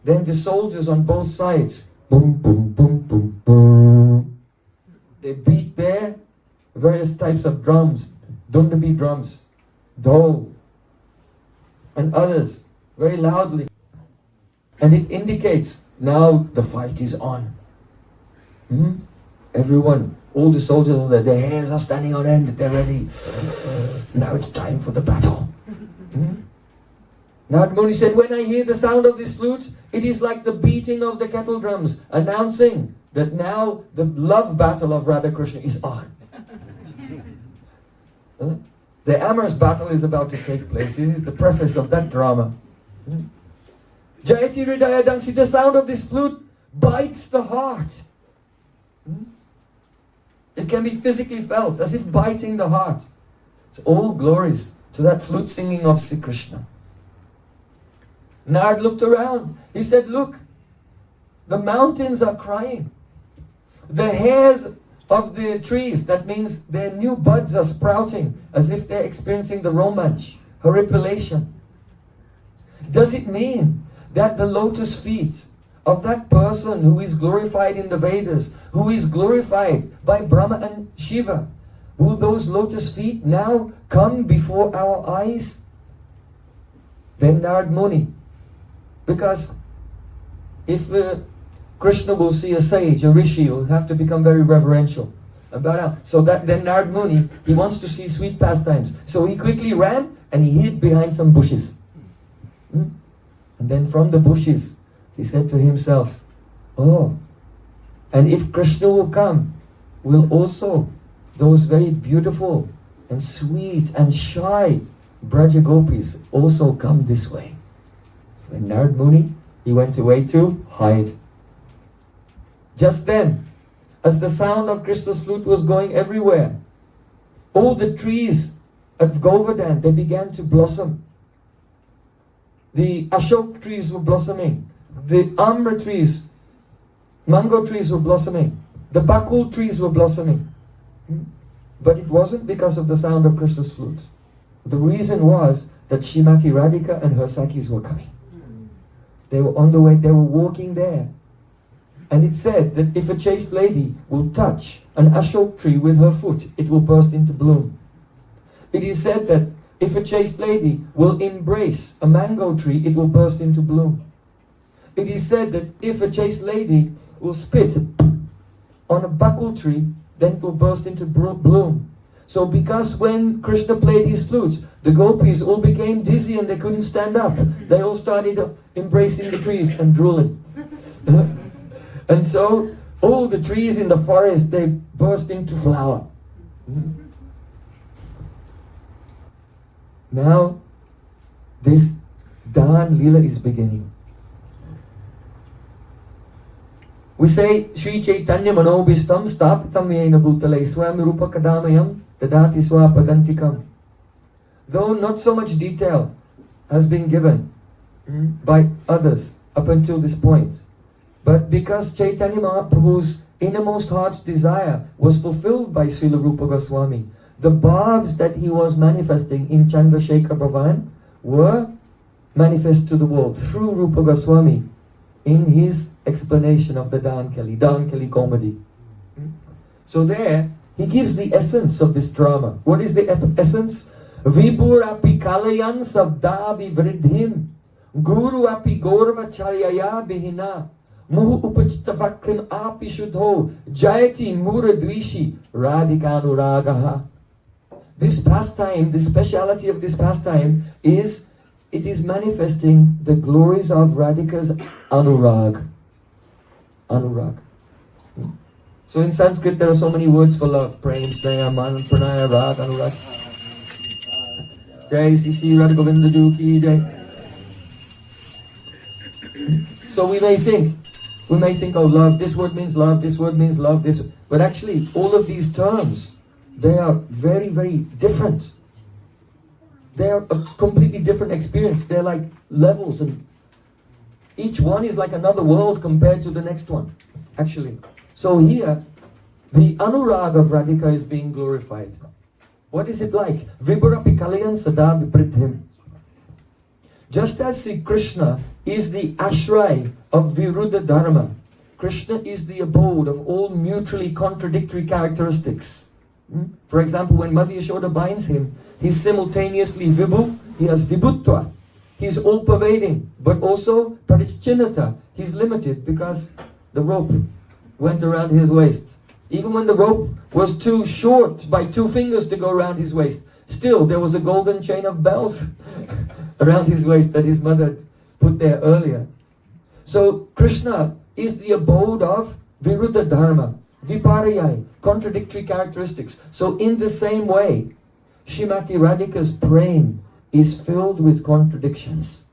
then the soldiers on both sides, boom, boom, boom, boom, boom. They beat their various types of drums, dundabi drums, dhol, and others, very loudly. And it indicates now the fight is on. Everyone, all the soldiers are there, their hairs are standing on end, they're ready. Now it's time for the battle. Narad Muni said, when I hear the sound of this flute, it is like the beating of the kettle drums, announcing that now the love battle of Radha Krishna is on. The amorous battle is about to take place. This is the preface of that drama. Jayati Hridaya Dansi, the sound of this flute bites the heart. It can be physically felt, as if biting the heart. It's all glories to that flute singing of Sri Krishna. Narad looked around. He said, look, the mountains are crying. The hairs of the trees, that means their new buds are sprouting, as if they're experiencing the romance, horripilation. Does it mean that the lotus feet of that person who is glorified in the Vedas, who is glorified by Brahma and Shiva, will those lotus feet now come before our eyes? Then Narad Muni, because if Krishna will see a sage, a rishi, will have to become very reverential about how. So that then Narad Muni, he wants to see sweet pastimes. So he quickly ran and he hid behind some bushes. And then from the bushes, he said to himself, oh, and if Krishna will come, will also those very beautiful and sweet and shy Braja Gopis also come this way. So when Narad Muni, he went away to hide. Just then, as the sound of Krishna's flute was going everywhere, all the trees at Govardhan, they began to blossom. The Ashok trees were blossoming. The Amra trees, mango trees were blossoming. The Bakul trees were blossoming. But it wasn't because of the sound of Krishna's flute. The reason was that Srimati Radhika and her Sakhis were coming. They were on the way, they were walking there. And it said that if a chaste lady will touch an Ashok tree with her foot, it will burst into bloom. It is said that if a chaste lady will embrace a mango tree, it will burst into bloom. It is said that if a chaste lady will spit on a bakul tree, then it will burst into bloom. So because when Krishna played his flute, the gopis all became dizzy and they couldn't stand up. They all started embracing the trees and drooling. And so all the trees in the forest, they burst into flower. Now, this Dan Leela is beginning. We say, Sri Chaitanya Manobhistam Stapitam Yena Bhutale Swami Rupa Kadamayam Tadati Swapadantikam. Though not so much detail has been given by others up until this point, but because Chaitanya Mahaprabhu's innermost heart's desire was fulfilled by Srila Rupa Goswami, the bhavs that he was manifesting in Chandrasekhar Bhavan were manifest to the world through Rupa Goswami in his explanation of the Dankali comedy. So there, he gives the essence of this drama. What is the essence? Vibhur api kalayan sabda vivridhim Guru api gorva charyaya bihina Muhu upachita vakrim api shudho Jayati muradvishi radhikanuragaha. This pastime, the speciality of this pastime is, it is manifesting the glories of Radhika's anurag. Anurag. So in Sanskrit there are so many words for love. Prem, Sneha, Man, Pranaya, Rag, Anurag. Jai Sisi Radha Govinda Ju Ki Jai. So we may think, oh, love, this word means love, this word means love, this. But actually, all of these terms, they are very, very different. They are a completely different experience. They're like levels, and each one is like another world compared to the next one, actually. So here, the anurag of Radhika is being glorified. What is it like? Vibhurapi kalayan sada vipridhim. Just as Sri Krishna is the ashray of Viruddha Dharma, Krishna is the abode of all mutually contradictory characteristics. For example, when Mother Yashoda binds him, he's simultaneously Vibhu, he has Vibhutva. He's all-pervading, but also Parischinata. He's limited because the rope went around his waist. Even when the rope was too short by 2 fingers to go around his waist, still there was a golden chain of bells around his waist that his mother put there earlier. So Krishna is the abode of Viruddha Dharma, Vipariyai, contradictory characteristics. So in the same way, Srimati Radhika's Prem is filled with contradictions.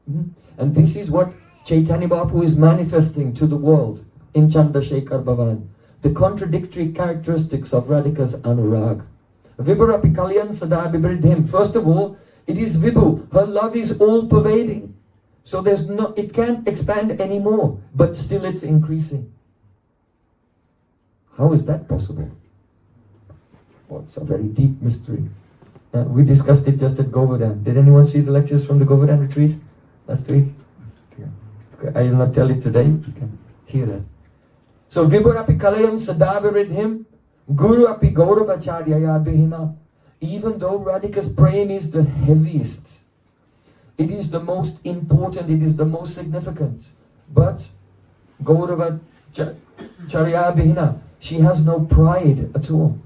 And this is what Chaitanya Mahaprabhu is manifesting to the world in Chandrasekhar Bhavan. The contradictory characteristics of Radhika's Anurag. Vibhurapi kalyan sada vibridhim. First of all, it is Vibhu. Her love is all-pervading. So it can't expand anymore, but still it's increasing. How is that possible? Well, it's a very deep mystery. We discussed it just at Govardhan. Did anyone see the lectures from the Govardhan retreat last week? Yeah. Okay, I will not tell it today. You can hear that. So Vibhurapi kalayam sadaviridhim Guru api gauravacharya bhima. Even though Radhika's Prem is the heaviest, it is the most important, it is the most significant. But Gauravacharya bhina, she has no pride at all.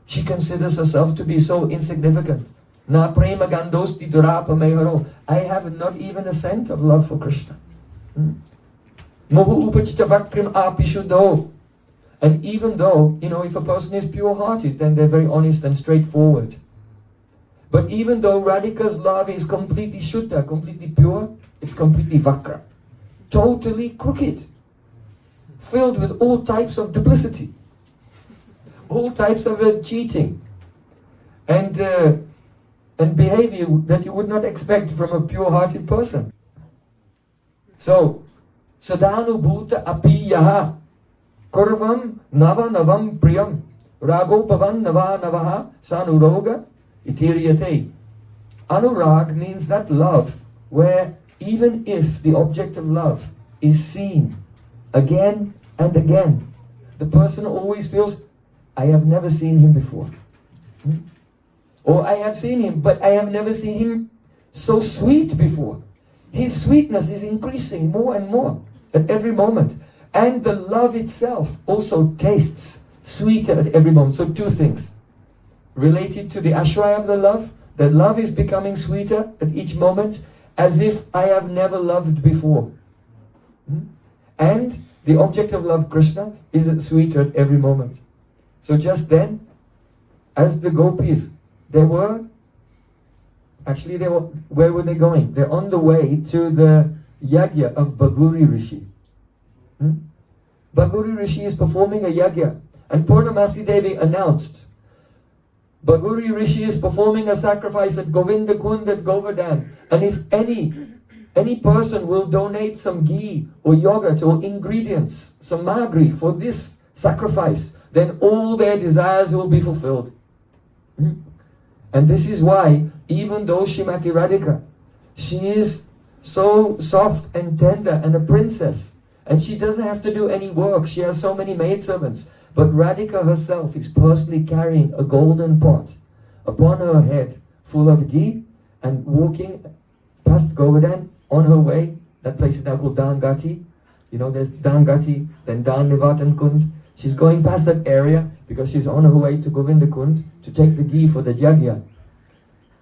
She considers herself to be so insignificant. Na prema gandosti durapa meharo. I have not even a cent of love for Krishna. Mohu upachita vakrim api shuddho. And even though, if a person is pure-hearted, then they're very honest and straightforward. But even though Radhika's love is completely shuddha, completely pure, it's completely vakra. Totally crooked. Filled with all types of duplicity. All types of cheating. And behavior that you would not expect from a pure-hearted person. So, sadhanu bhuta api yaha. Kurvam nava navam priyam ragopavan nava navaha sanuroga itiriyate. Anurag means that love where even if the object of love is seen again and again, the person always feels, I have never seen him before. Or I have seen him, but I have never seen him so sweet before. His sweetness is increasing more and more at every moment. And the love itself also tastes sweeter at every moment. So 2 things. Related to the ashray of the love is becoming sweeter at each moment, as if I have never loved before. And the object of love, Krishna, is sweeter at every moment. So just then, as the gopis, where were they going? They're on the way to the yagya of Bhaguri Rishi. Bhaguri Rishi is performing a yagya, and Purnamasi Devi announced, Bhaguri Rishi is performing a sacrifice at Govinda Kund at Govardhan, and if any person will donate some ghee or yogurt or ingredients, samagri for this sacrifice, then all their desires will be fulfilled. And this is why, even though Srimati Radhika, she is so soft and tender and a princess, and she doesn't have to do any work. She has so many maidservants. But Radhika herself is personally carrying a golden pot upon her head full of ghee and walking past Govardhan on her way. That place is now called Dangati. There's Dangati, then Dan Nivatan Kund. She's going past that area because she's on her way to Govinda Kund to take the ghee for the yagya.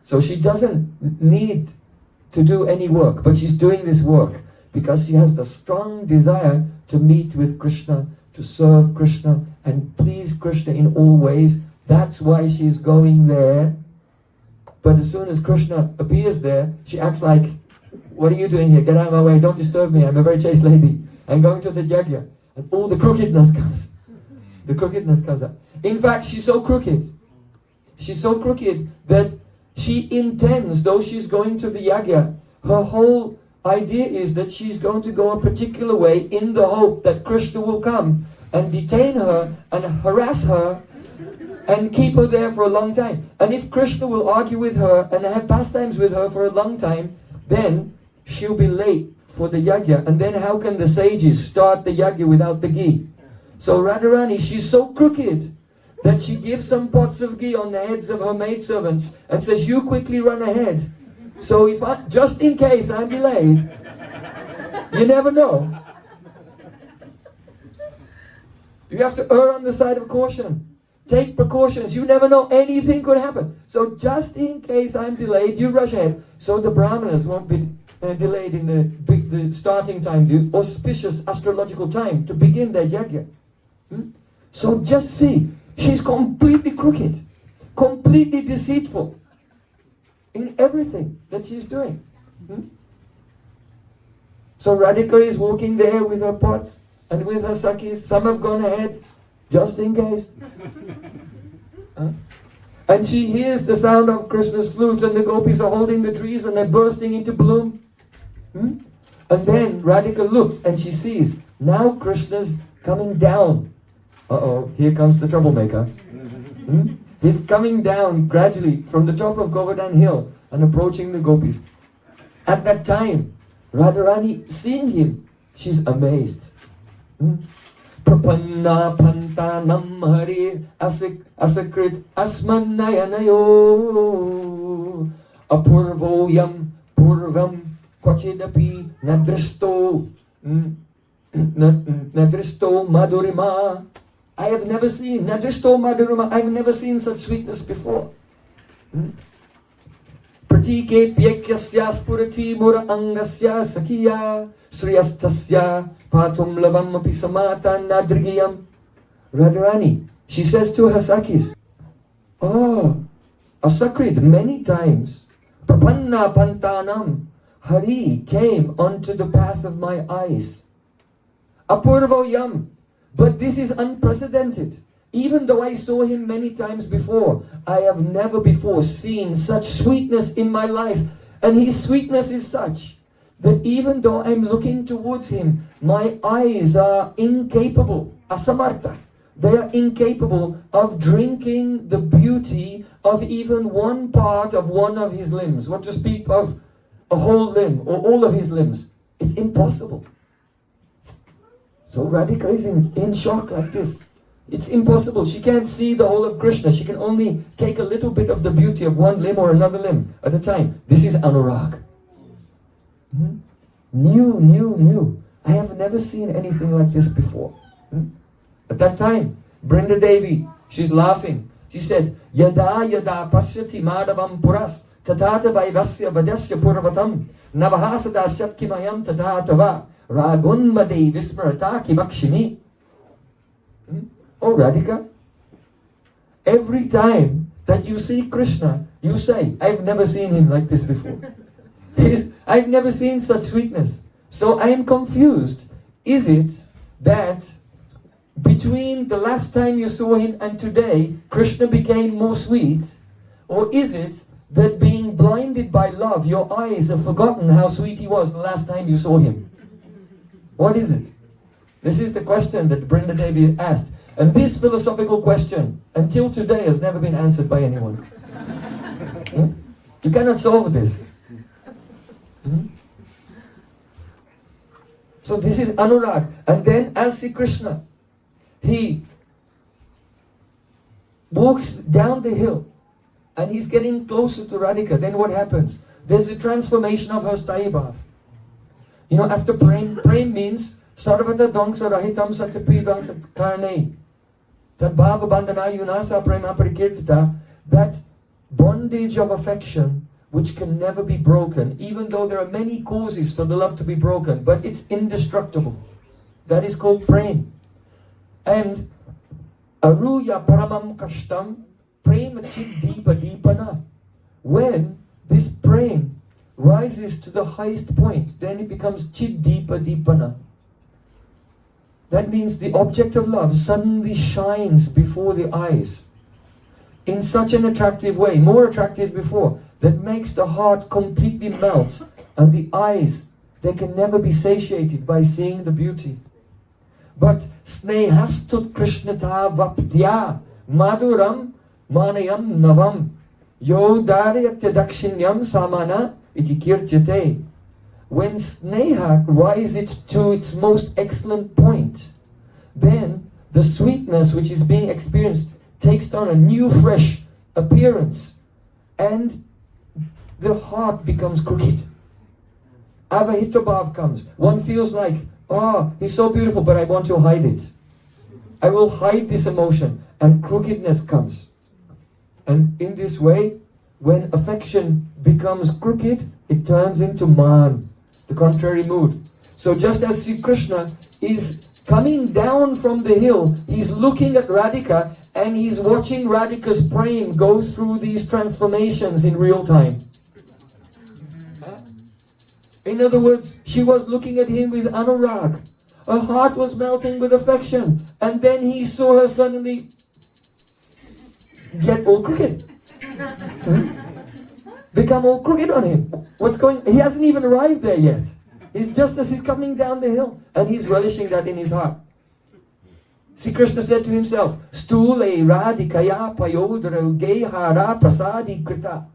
So she doesn't need to do any work, but she's doing this work because she has the strong desire to meet with Krishna, to serve Krishna and please Krishna in all ways. That's why she's going there. But as soon as Krishna appears there, she acts like, what are you doing here? Get out of my way, don't disturb me, I'm a very chaste lady. I'm going to the yajna. And all the crookedness comes. The crookedness comes up. In fact, she's so crooked. She's so crooked that she intends, though she's going to the yajna, her whole idea is that she's going to go a particular way in the hope that Krishna will come and detain her and harass her and keep her there for a long time. And if Krishna will argue with her and have pastimes with her for a long time, then she'll be late for the yajna. And then how can the sages start the yajna without the ghee? So Radharani, she's so crooked that she gives some pots of ghee on the heads of her maidservants and says, you quickly run ahead. So if just in case I'm delayed, you never know. You have to err on the side of caution. Take precautions. You never know, anything could happen. So just in case I'm delayed, you rush ahead. So the brahmanas won't be delayed in the starting time, the auspicious astrological time to begin their yajna. So just see, she's completely crooked, completely deceitful in everything that she's doing. So Radhika is walking there with her pots and with her sakis. Some have gone ahead, just in case. And she hears the sound of Krishna's flute and the gopis are holding the trees and they're bursting into bloom. And then Radhika looks and she sees, now Krishna's coming down. Uh-oh, here comes the troublemaker. He's coming down gradually from the top of Govardhan Hill and approaching the gopis. At that time, Radharani, seeing him, she's amazed. Prapanna pantanam hari asakrit asmannayanayo apurvoyam purvam kwachidapi nadristo madurima. I have never seen nadristo madurima. I have never seen such sweetness before. Pratike pyekyasya spurati mura angasya sakya sriyastasya patum lavam api samata nadrigiyam. Radharani, she says to her sakis, oh, Asakrit, many times, Prapanna pantanam, Hari came onto the path of my eyes. Apurvoyam, but this is unprecedented. Even though I saw him many times before, I have never before seen such sweetness in my life. And his sweetness is such that even though I'm looking towards him, my eyes are incapable, asamartha. They are incapable of drinking the beauty of even one part of one of his limbs. What to speak of a whole limb or all of his limbs. It's impossible. So Radhika is in shock like this. It's impossible. She can't see the whole of Krishna. She can only take a little bit of the beauty of one limb or another limb at a time. This is anurag. New. I have never seen anything like this before. At that time, Brinda Devi, she's laughing. She said, Yada pasyati madhavam puras tatata vaivasya vadasya purvatam navahasada shatkimayam tatatava ragunmade vismarata kimakshini. Oh Radhika, every time that you see Krishna, you say, I've never seen him like this before. I've never seen such sweetness. So I am confused. Is it that between the last time you saw him and today, Krishna became more sweet? Or is it that being blinded by love, your eyes have forgotten how sweet he was the last time you saw him? What is it? This is the question that Brinda Devi asked. And this philosophical question, until today, has never been answered by anyone. You cannot solve this. So this is anurag. And then as Sri Krishna, he walks down the hill and he's getting closer to Radhika. Then what happens? There's a transformation of her sthayi. You know, after Prem means sarvata dangsa rahitam satapidang satkarne. That bhava bandhana yunasa prema parikirtita, that bondage of affection which can never be broken, even though there are many causes for the love to be broken, but it's indestructible. That is called Prem. And Aruya Paramam Kashtam Prema Chit Deepa Deepana. When this Prem rises to the highest point, then it becomes Chit Deepa Deepana. That means the object of love suddenly shines before the eyes in such an attractive way, more attractive before, that makes the heart completely melt, and the eyes, they can never be satiated by seeing the beauty. But snehastut krishnata vaptya maduram manayam navam yodaryatya dakshinyam samana iti kirtyate. When sneha rises to its most excellent point, then the sweetness which is being experienced takes on a new fresh appearance, and the heart becomes crooked. Avahita comes. One feels like, oh, he's so beautiful, but I want to hide it. I will hide this emotion, and crookedness comes. And in this way, when affection becomes crooked, it turns into man, the contrary mood. So just as Sri Krishna is coming down from the hill, he's looking at Radhika, and he's watching Radhika's Prem go through these transformations in real time. In other words, she was looking at him with anurag. Her heart was melting with affection. And then he saw her suddenly get all crooked. Become all crooked on him. What's going? He hasn't even arrived there yet. He's just as he's coming down the hill. And he's relishing that in his heart. Sri Krishna said to himself, Stule radikaya payodra gehara prasadi krita.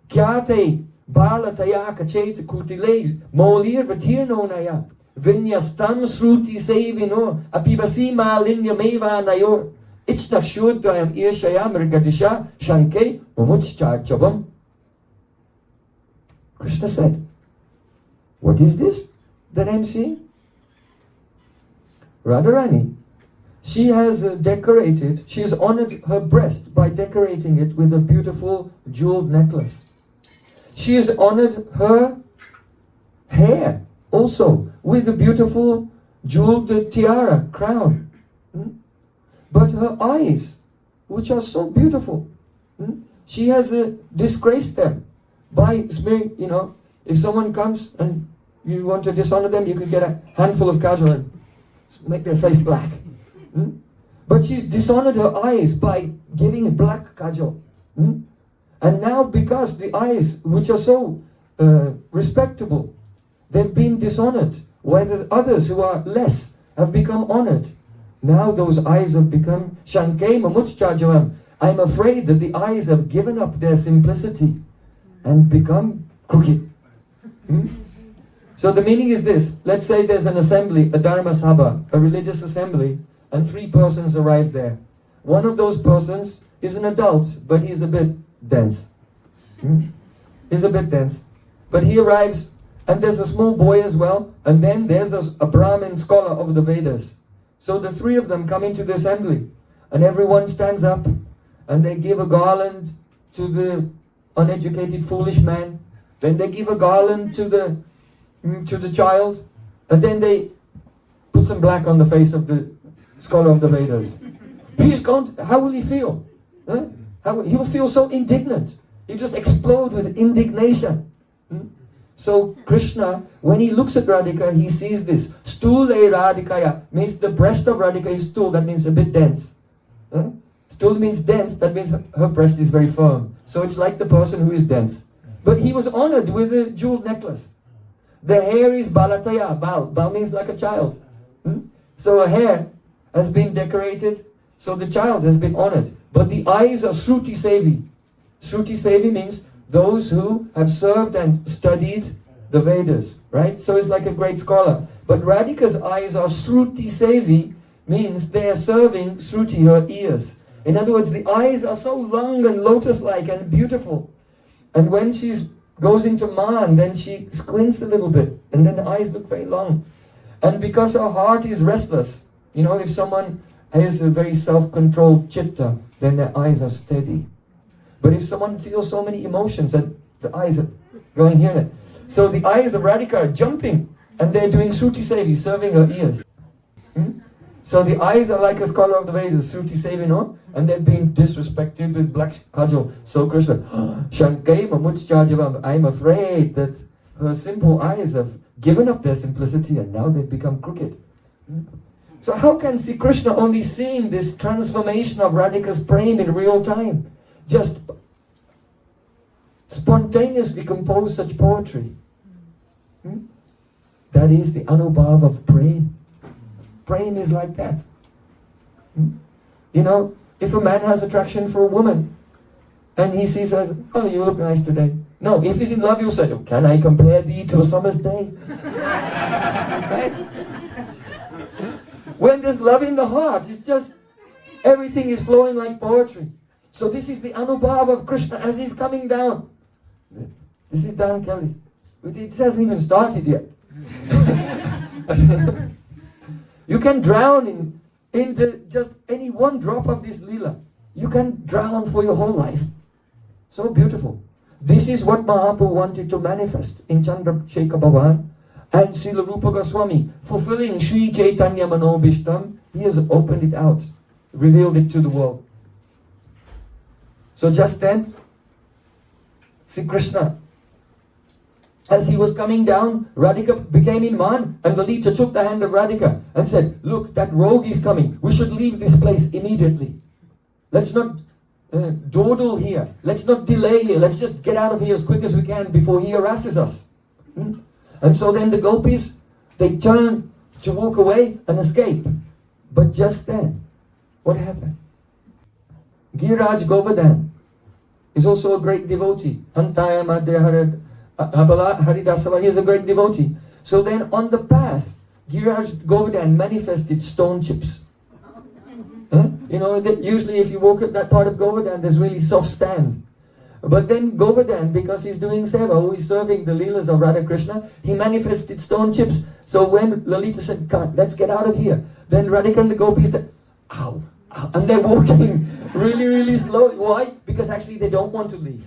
Kyate balataya kacheta kutile molir vatirno naya. Vinyastam sruti sevino apibasi malinya meva nayor. Ichnakshuddayam irshayam rigadisha shanke umuchchar chabam. Krishna said, what is this that I'm seeing? Radharani, she has decorated, she has honored her breast by decorating it with a beautiful jeweled necklace. She has honored her hair also with a beautiful jeweled tiara, crown. But her eyes, which are so beautiful, she has disgraced them by smearing, if someone comes and you want to dishonor them, you can get a handful of kajal and make their face black. But she's dishonored her eyes by giving black kajal. And now because the eyes, which are so respectable, they've been dishonored, while the others who are less have become honored. Now those eyes have become Shanke Mamuchchajavam. I'm afraid that the eyes have given up their simplicity and become crooked. So the meaning is this. Let's say there's an assembly, a Dharma Sabha, a religious assembly, and 3 persons arrive there. One of those persons is an adult, but he's a bit dense. He's a bit dense. But he arrives, and there's a small boy as well, and then there's a Brahmin scholar of the Vedas. So the 3 of them come into the assembly, and everyone stands up, and they give a garland to the uneducated, foolish man. Then they give a garland to the child, and then they put some black on the face of the scholar of the Vedas. He's gone. How will he feel? He'll feel so indignant. He'll just explode with indignation. So Krishna, when he looks at Radhika, he sees this. Stule Radhikaya means the breast of Radhika is stool. That means a bit dense. Stool means dense. That means her breast is very firm. So it's like the person who is dense. But he was honored with a jeweled necklace. The hair is balataya. Bal means like a child. So her hair has been decorated. So the child has been honored. But the eyes are Shruti Sevi. Shruti Sevi means those who have served and studied the Vedas, right? So it's like a great scholar. But Radhika's eyes are Shruti Sevi, means they are serving Shruti, her ears. In other words, the eyes are so long and lotus-like and beautiful. And when she goes into man, then she squints a little bit, and then the eyes look very long. And because her heart is restless, if someone has a very self-controlled chitta, then their eyes are steady. But if someone feels so many emotions that the eyes are going here and there. So the eyes of Radhika are jumping, and they're doing Shruti Sevi, serving her ears. So the eyes are like a scholar of the Vedas, Sruti Sevino, and they've been disrespected with black kajal. So Krishna, Shankai Mamuchchajavam, I'm afraid that her simple eyes have given up their simplicity and now they've become crooked. So how can Sri Krishna only seeing this transformation of Radhika's Prem in real time, just spontaneously compose such poetry? That is the anubhav of Prem. Prem is like that. You know, if a man has attraction for a woman and he sees her, oh, you look nice today. No, if he's in love, you'll say, oh, can I compare thee to a summer's day? Right? When there's love in the heart, it's just, everything is flowing like poetry. So this is the anubhav of Krishna as he's coming down. This is Dan Kelly. It hasn't even started yet. You can drown in just any one drop of this lila. You can drown for your whole life. So beautiful. This is what Mahaprabhu wanted to manifest in Chandrasekhar Bhavan and Srila Rupa Goswami, fulfilling Sri Chaitanya Manobhishtam. He has opened it out, revealed it to the world. So just then, Sri Krishna, as he was coming down, Radhika became in man, and Lalita took the hand of Radhika and said, look, that rogue is coming. We should leave this place immediately. Let's not dawdle here. Let's not delay here. Let's just get out of here as quick as we can before he harasses us. And so then the gopis, they turn to walk away and escape. But just then, what happened? Giriraj Govardhan is also a great devotee. Hantaya Madhya Haridasava, he is a great devotee. So then on the path, Giriraj Govardhan manifested stone chips. You know, that usually if you walk at that part of Govardhan, there's really soft sand. But then Govardhan, because he's doing seva, who is serving the leelas of Radha Krishna, he manifested stone chips. So when Lalita said, God, let's get out of here, then Radhika and the gopis said, ow, ow, and they're walking really, really slowly. Why? Because actually they don't want to leave.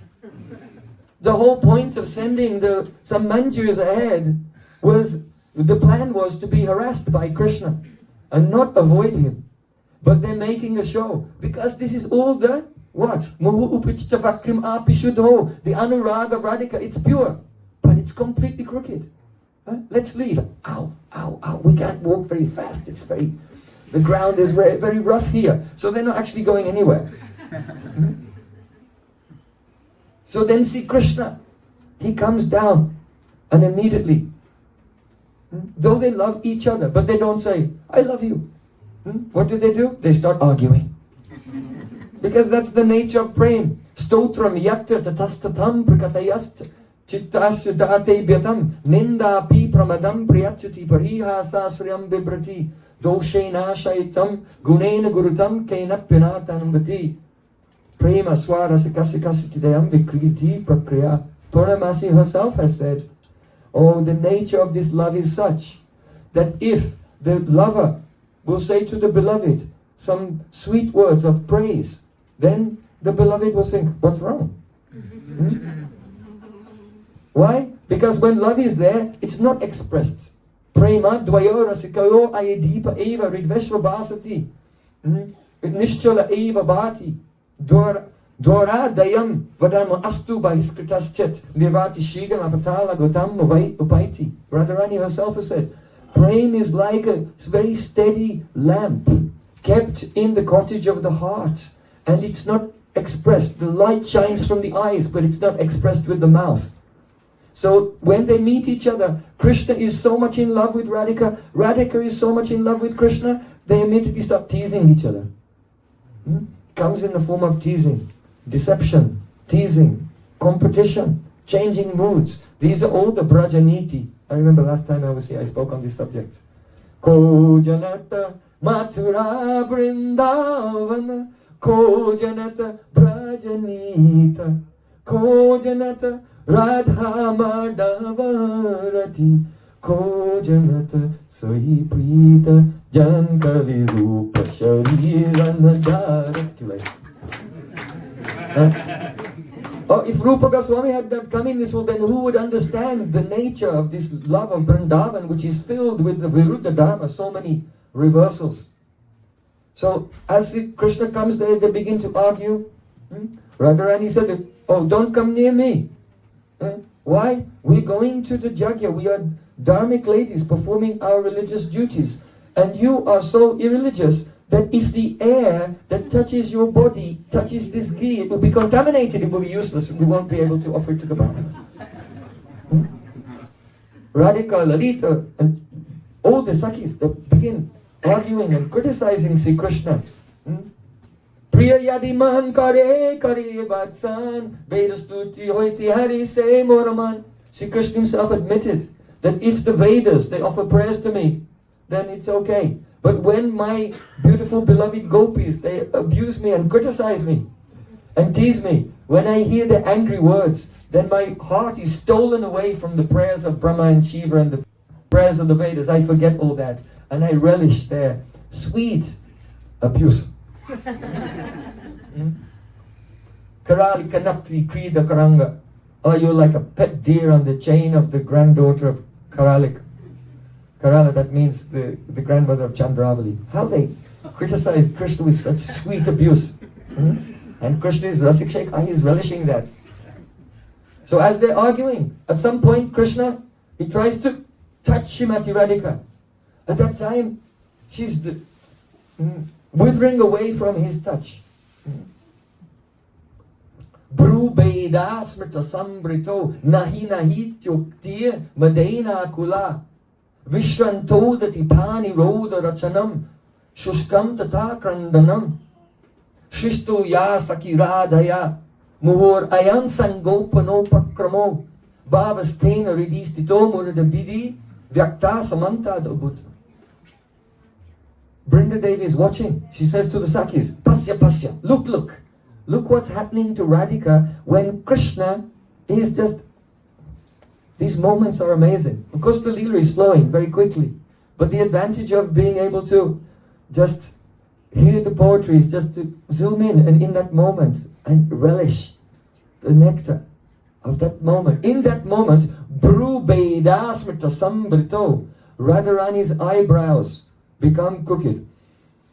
The whole point of sending some manjars ahead was, the plan was to be harassed by Krishna and not avoid him. But they're making a show, because this is all the, what? Muhu upichita vakrim apishuddho, the anurag of Radhika, it's pure, but it's completely crooked. Let's leave. Ow, ow, ow, we can't walk very fast, the ground is very, very rough here, so they're not actually going anywhere. So then see Krishna, he comes down, and immediately, though they love each other, but they don't say, I love you. What do? They start arguing. Because that's the nature of Prem. Stotram yakta tatastatam prakatayast chittasya date byatam ninda pi pramadam priyachati pariha sasriyam vibrati doshena shaitam gunena gurutam kenapyanatanam vati prema swarasikasikasikidayam vikriti prakriya. Puramasi herself has said, oh, the nature of this love is such that if the lover will say to the beloved some sweet words of praise, then the beloved will think, what's wrong? Why? Because when love is there, it's not expressed. Prema dvayo rasikayo ayedipa eva ridveshva basati nishchala eva bhati dora dayam vadama astu bahiskritas nivati shigam apatala gotam upaiti. Radharani herself has said, Prem is like a very steady lamp kept in the cottage of the heart, and it's not expressed. The light shines from the eyes, but it's not expressed with the mouth. So when they meet each other, Krishna is so much in love with Radhika, Radhika is so much in love with Krishna, they immediately start teasing each other. Comes in the form of teasing, deception, teasing, competition, changing moods. These are all the Brajaniti. I remember last time I was here, I spoke on this subject. Ko janata mathura brindavana, ko janata brajanita, ko janata radha madhavarati, ko janata sahi prita jankali rupa shariranadharati. Oh, if Rupa Goswami had not come in this world, then who would understand the nature of this love of Vrindavan, which is filled with the Viruddha Dharma, so many reversals. So as Krishna comes there, they begin to argue. Radharani said, oh, don't come near me. Why? We're going to the yajna. We are dharmic ladies performing our religious duties. And you are so irreligious that if the air that touches your body touches this ghee, it will be contaminated, it will be useless, we won't be able to offer it to the Brahmins. Radhika, Lalita, and all the Sakhis, they begin arguing and criticizing Sri Krishna. Priya yadi man kare kare vatsan Vedastuti hoiti hari se moraman. Sri Krishna himself admitted that if the Vedas, they offer prayers to me, then it's okay. But when my beautiful beloved gopis, they abuse me and criticize me and tease me, when I hear the angry words, then my heart is stolen away from the prayers of Brahma and Shiva and the prayers of the Vedas. I forget all that and I relish their sweet abuse. Karali kanakti krida karanga. Oh, you're like a pet deer on the chain of the granddaughter of Karalik. Karala, that means the grandmother of Chandravali. How they criticize Krishna with such sweet abuse. And Krishna is Rasik Sheikh, he is relishing that. So as they're arguing, at some point Krishna, he tries to touch Srimati Radhika. At that time, she's withering away from his touch. Bru Beda Smrita Sambrito Nahi Nahi Tyuktir Madena Kula Vishranto Datipani Roda Rachanam Shushkam Tata Krandanam Shishtu Ya Sakiradaya Muhur Ayan Sangopano Pakramo Bhavastena Ridistito Muradabidi Vyakta Samanta Dabut. Brinda Devi is watching. She says to the Sakhis, Pasya Pasya, look. Look what's happening to Radhika when Krishna is just... These moments are amazing. Of course the Leela is flowing very quickly. But the advantage of being able to just hear the poetry is just to zoom in and in that moment and relish the nectar of that moment. In that moment, Bru Beda Smrita Sambrito, Radharani's eyebrows become crooked.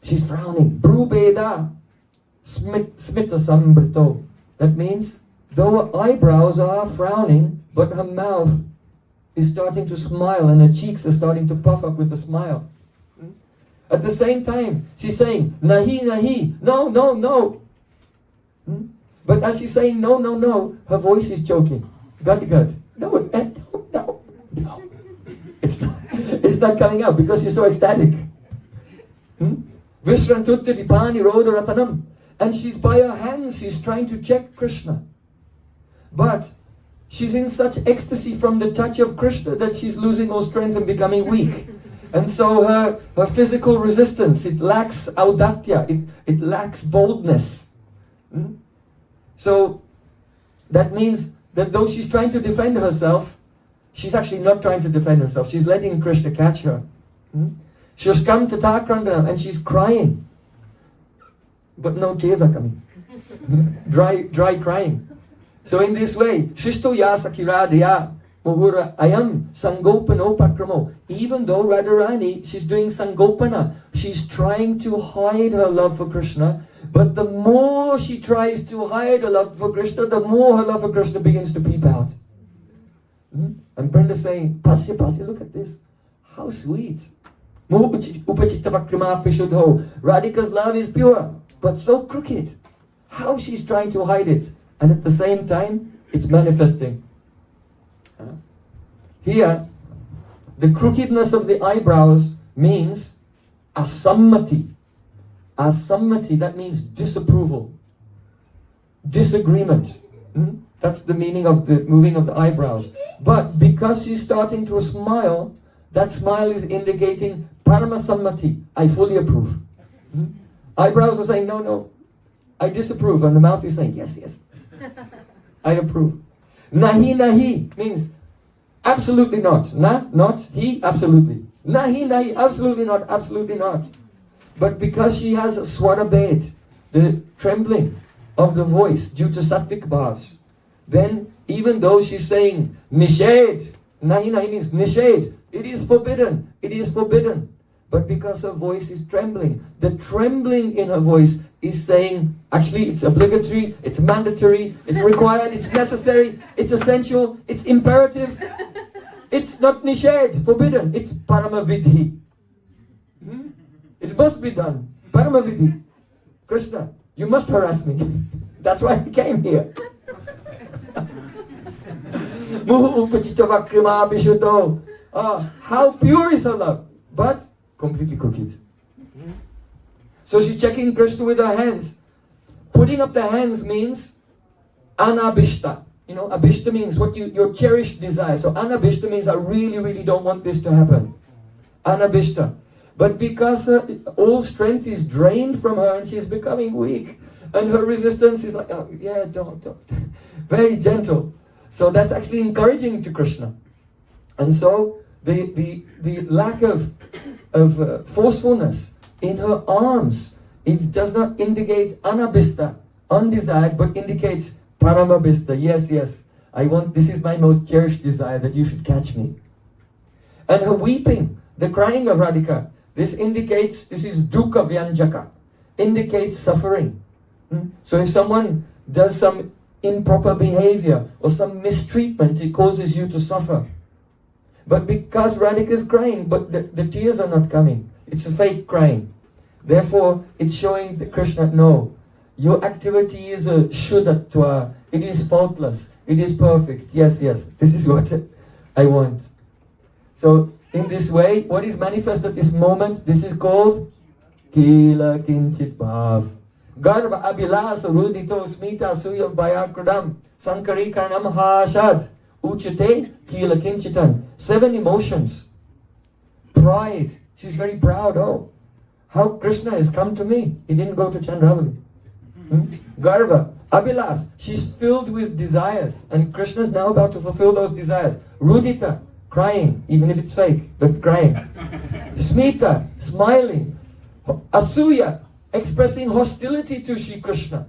She's frowning. Bru Beda Smita Sambrito. That means, though her eyebrows are frowning, but her mouth is starting to smile and her cheeks are starting to puff up with a smile. At the same time, she's saying, Nahi, Nahi, no. But as she's saying no, her voice is choking. Gad. No. It's not coming out because she's so ecstatic. Vishrantutta Dipani Roda Ratanam. And she's by her hands, she's trying to check Krishna. But she's in such ecstasy from the touch of Krishna that she's losing all strength and becoming weak. And so her physical resistance, it lacks audatya, it lacks boldness. So that means that though she's trying to defend herself, she's actually not trying to defend herself. She's letting Krishna catch her. She's come to Takrandana and she's crying. But no tears are coming. Dry crying. So in this way, Shishto Ya Sakiradaya Muhura Ayam Sangopano Pakramo. Even though Radharani, she's doing Sangopana, she's trying to hide her love for Krishna. But the more she tries to hide her love for Krishna, the more her love for Krishna begins to peep out. And Brinda's saying, Pasya, look at this. How sweet. Radhika's love is pure, but so crooked. How she's trying to hide it. And at the same time, it's manifesting. Here, the crookedness of the eyebrows means asammati. Asammati, that means disapproval, disagreement. That's the meaning of the moving of the eyebrows. But because she's starting to smile, that smile is indicating paramasammati, I fully approve. Eyebrows are saying, no, I disapprove. And the mouth is saying, yes, I approve. Nahi means absolutely not. Not he, absolutely. Nahi, absolutely not. But because she has a swara bhed, the trembling of the voice due to sattvic bhavs, then even though she's saying nishad, nahi means nishad, it is forbidden. but because her voice is trembling. The trembling in her voice is saying, actually it's obligatory, it's mandatory, it's required, it's necessary, it's essential, it's imperative. It's not nished, forbidden, it's paramavidhi. It must be done. Paramavidhi. Krishna, you must harass me. That's why I came here. How pure is her love? But completely crooked. So she's checking Krishna with her hands. Putting up the hands means anabhishta. You know, abhishta means what your cherished desire. So anabhishta means I really, really don't want this to happen. Anabhishta. But because all strength is drained from her and she's becoming weak, and her resistance is like, oh, yeah, don't. Very gentle. So that's actually encouraging to Krishna. And so the lack of forcefulness in her arms, it does not indicate anabhista, undesired, but indicates paramabhista. Yes, I want, this is my most cherished desire, that you should catch me. And her weeping, the crying of Radhika, this indicates, this is dukkha vyanjaka, indicates suffering. So if someone does some improper behavior or some mistreatment, it causes you to suffer. But because Radhika is crying, but the tears are not coming. It's a fake crying. Therefore, it's showing that Krishna, no, your activity is a shuddhatva. It is faultless. It is perfect. Yes, this is what I want. So, in this way, what is manifest at this moment, this is called Kila Kinchit Bhav. Garva Abhilasa Rudito Smita Suya Bhayakradam Sankari Karnam Hashad Uchate Kila Kinchitan. 7 emotions. Pride. She's very proud. Oh, how Krishna has come to me. He didn't go to Chandravali. Garva, Abhilas. She's filled with desires. And Krishna's now about to fulfill those desires. Rudita, crying, even if it's fake, but crying. Smita, smiling. Asuya, expressing hostility to Shri Krishna.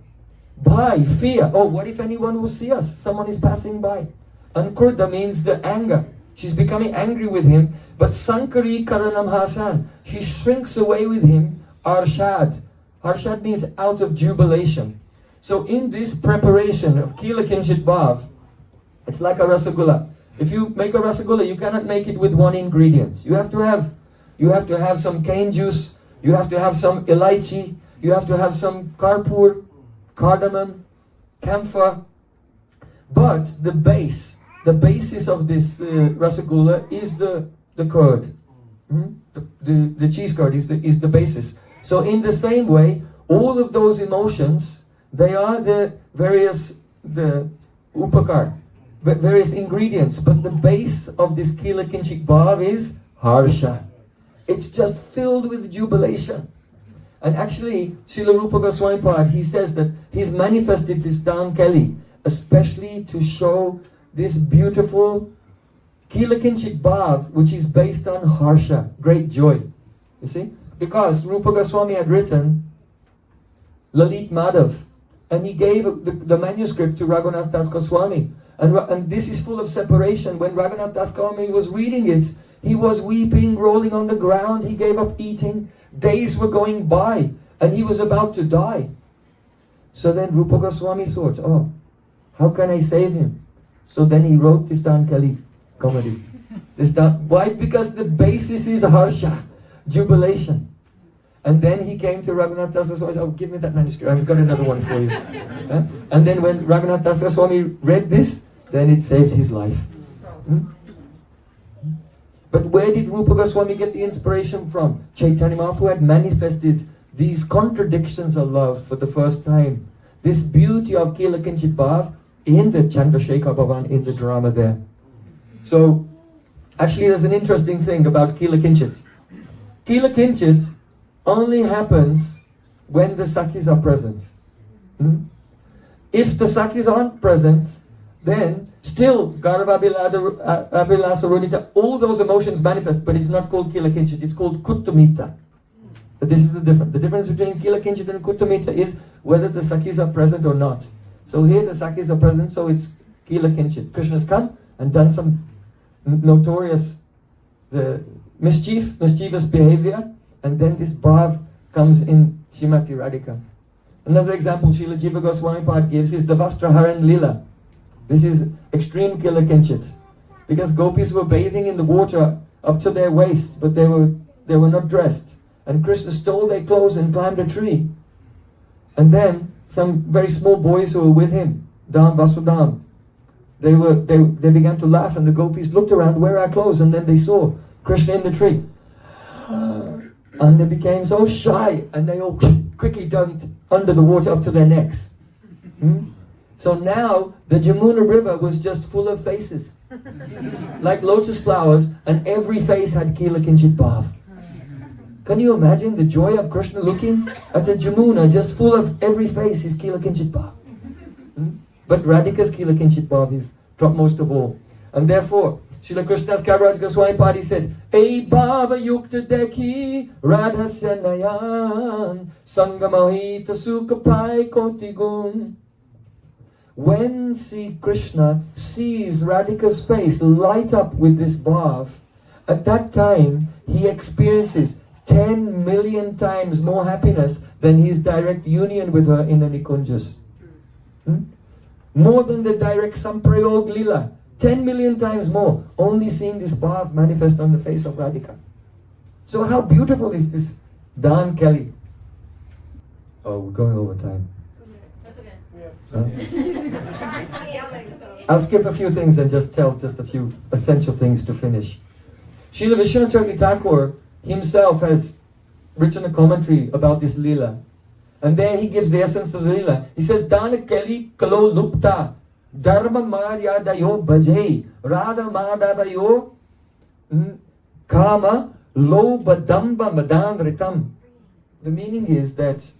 Bhai, fear. Oh, what if anyone will see us? Someone is passing by. And Kurda means the anger. She's becoming angry with him. But Sankari Karanam Hasan, she shrinks away with him. Arshad. Arshad means out of jubilation. So in this preparation of Kila Kinchit Bhav, it's like a rasagula. If you make a rasagula, you cannot make it with one ingredient. You have to have some cane juice. You have to have some elaichi. You have to have some karpur, cardamom, camphor. But the basis of this rasagula is the curd. The cheese curd is the basis. So in the same way, all of those emotions, they are the upakar, various ingredients. But the base of this Kila Kinchit Bhav is harsha. It's just filled with jubilation. And actually, Srila Rupa Goswami Pad, he says that he's manifested this down Kelly, especially to show this beautiful Kila Kinchit Bhav, which is based on harsha, great joy. You see? Because Rupa Goswami had written Lalit Madhav, and he gave the manuscript to Raghunath Das Goswami. And this is full of separation. When Raghunath Das Goswami was reading it, he was weeping, rolling on the ground. He gave up eating. Days were going by, and he was about to die. So then Rupa Goswami thought, oh, how can I save him? So then he wrote this Dan Kali comedy. Why? Because the basis is harsha, jubilation. And then he came to Raghunath Das Goswami, oh, give me that manuscript, I've got another one for you. And then when Raghunath Das Goswami read this, then it saved his life. But where did Rupa Goswami get the inspiration from? Chaitanya Mahaprabhu had manifested these contradictions of love for the first time. This beauty of Kila Kinchit Bhav in the Chandrasekhar Bhavan, in the drama there. So, actually there's an interesting thing about Kila Kinchit. Kila Kinchit only happens when the Sakhis are present. If the Sakhis aren't present, then still Garva Abhilasa Runita, all those emotions manifest, but it's not called Kila Kinchit, it's called Kuttamita. But this is the difference. The difference between Kila Kinchit and Kuttamita is whether the Sakhis are present or not. So here the Sakhis are present, so it's Kila Kinchit. Krishna's come and done some notorious mischievous behavior, and then this bhav comes in Shrimati Radhika. Another example Srila Jiva Goswami Pad gives is the Vastraharan Lila. This is extreme Kila Kinchit. Because gopis were bathing in the water up to their waist, but they were not dressed. And Krishna stole their clothes and climbed a tree. And then some very small boys who were with him, Dam Vasudam, they began to laugh, and the gopis looked around, where are our clothes? And then they saw Krishna in the tree. And they became so shy, and they all quickly dunked under the water up to their necks. So now the Jamuna river was just full of faces, like lotus flowers, and every face had Kila Kinchit Bhav. Can you imagine the joy of Krishna looking at the Jamuna, just full of every face is Kila Kinchit Bhav? But Radhika's Kila Kinchit Bhav is topmost of all. And therefore, Srila Krishna's Kaviraj Goswami Padi said, Ei Bhava Yukta Dekhi Radhasya Nayan Sangamahita Sukhapai Kotigun. When Sri Krishna sees Radhika's face light up with this bhav, at that time he experiences 10 million times more happiness than his direct union with her in the Nikunjas. More than the direct Samprayog Lila. 10 million times more, only seeing this bhav manifest on the face of Radhika. So how beautiful is this Dan Kelly? Oh, we're going over time. That's okay. I'll skip a few things and just tell just a few essential things to finish. Srila Vishwanath Thakur himself has written a commentary about this lila. And there he gives the essence of the lila. He says, Dana Kelly Kalo Lupta Dharma Maryadayo Bajay Radha Madhavayo Kama Loba Damba Madan Ritam. The meaning is that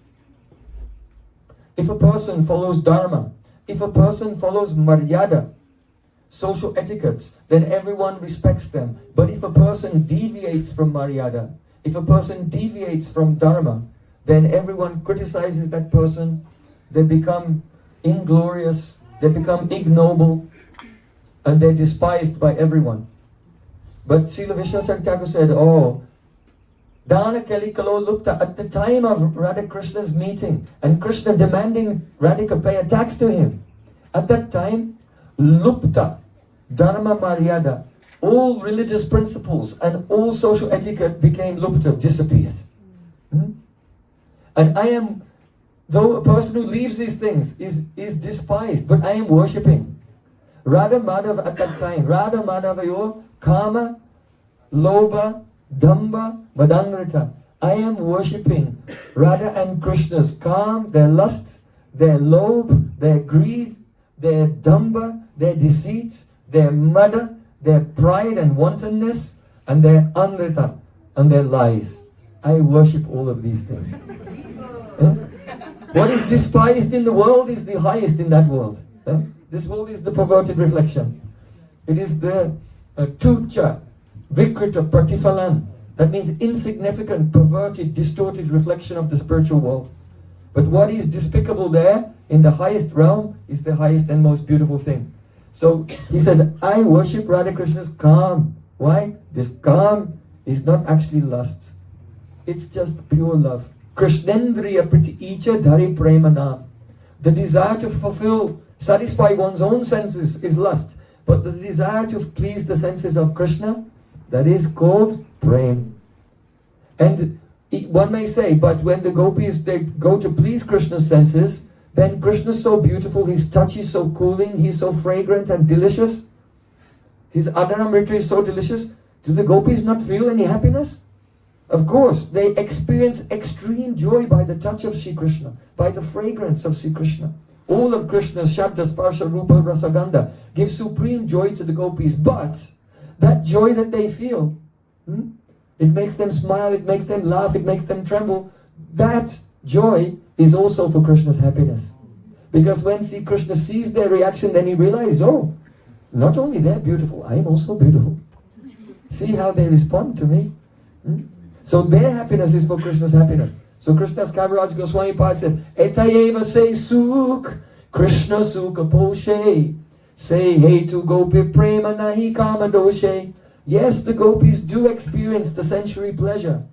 if a person follows Dharma, if a person follows Maryada, social etiquettes, then everyone respects them. But if a person deviates from Maryada, if a person deviates from Dharma, then everyone criticizes that person. They become inglorious, they become ignoble, and they're despised by everyone. But Srila Vishwanath Thakur said, oh, Dana Kali Kalo Lupta, at the time of Radha Krishna's meeting, and Krishna demanding Radhika pay a tax to him, at that time, Lupta, Dharma Maryada, all religious principles and all social etiquette became Lupta, disappeared. And I am, though a person who leaves these things is despised, but I am worshipping. Radha Madhava at that time, Radha Madhavayo, Kama, Loba, Damba, Madanrita. I am worshipping Radha and Krishna's Kam, their lust, their lobe, their greed, their Damba, their deceit, their Mada, their pride and wantonness, and their Anrita, and their lies. I worship all of these things. What is despised in the world is the highest in that world. This world is the perverted reflection. It is the tucha, vikrita, pratifalan. That means insignificant, perverted, distorted reflection of the spiritual world. But what is despicable there, in the highest realm, is the highest and most beautiful thing. So he said, I worship Radha Krishna's Kam. Why? This Kam is not actually lust. It's just pure love. Krishnendriya priti icha dhari premana. The desire to fulfill, satisfy one's own senses is lust. But the desire to please the senses of Krishna, that is called Prem. And one may say, but when the gopis, they go to please Krishna's senses, then Krishna is so beautiful, his touch is so cooling, he's so fragrant and delicious. His Adaramrita is so delicious. Do the gopis not feel any happiness? Of course, they experience extreme joy by the touch of Sri Krishna, by the fragrance of Sri Krishna. All of Krishna's Shabda, Sparsha, Rupa, Rasagandha gives supreme joy to the gopis. But that joy that they feel, it makes them smile, it makes them laugh, it makes them tremble. That joy is also for Krishna's happiness. Because when Sri Krishna sees their reaction, then he realizes, oh, not only they're beautiful, I am also beautiful. See how they respond to me. So their happiness is for Krishna's happiness. So Krishna's Kaviraj Goswami Pad said, Etayeva say sukh, Krishna sukha poshe. Say hey to gopi prema nahi kama doshe. Yes, the gopis do experience the sensory pleasure.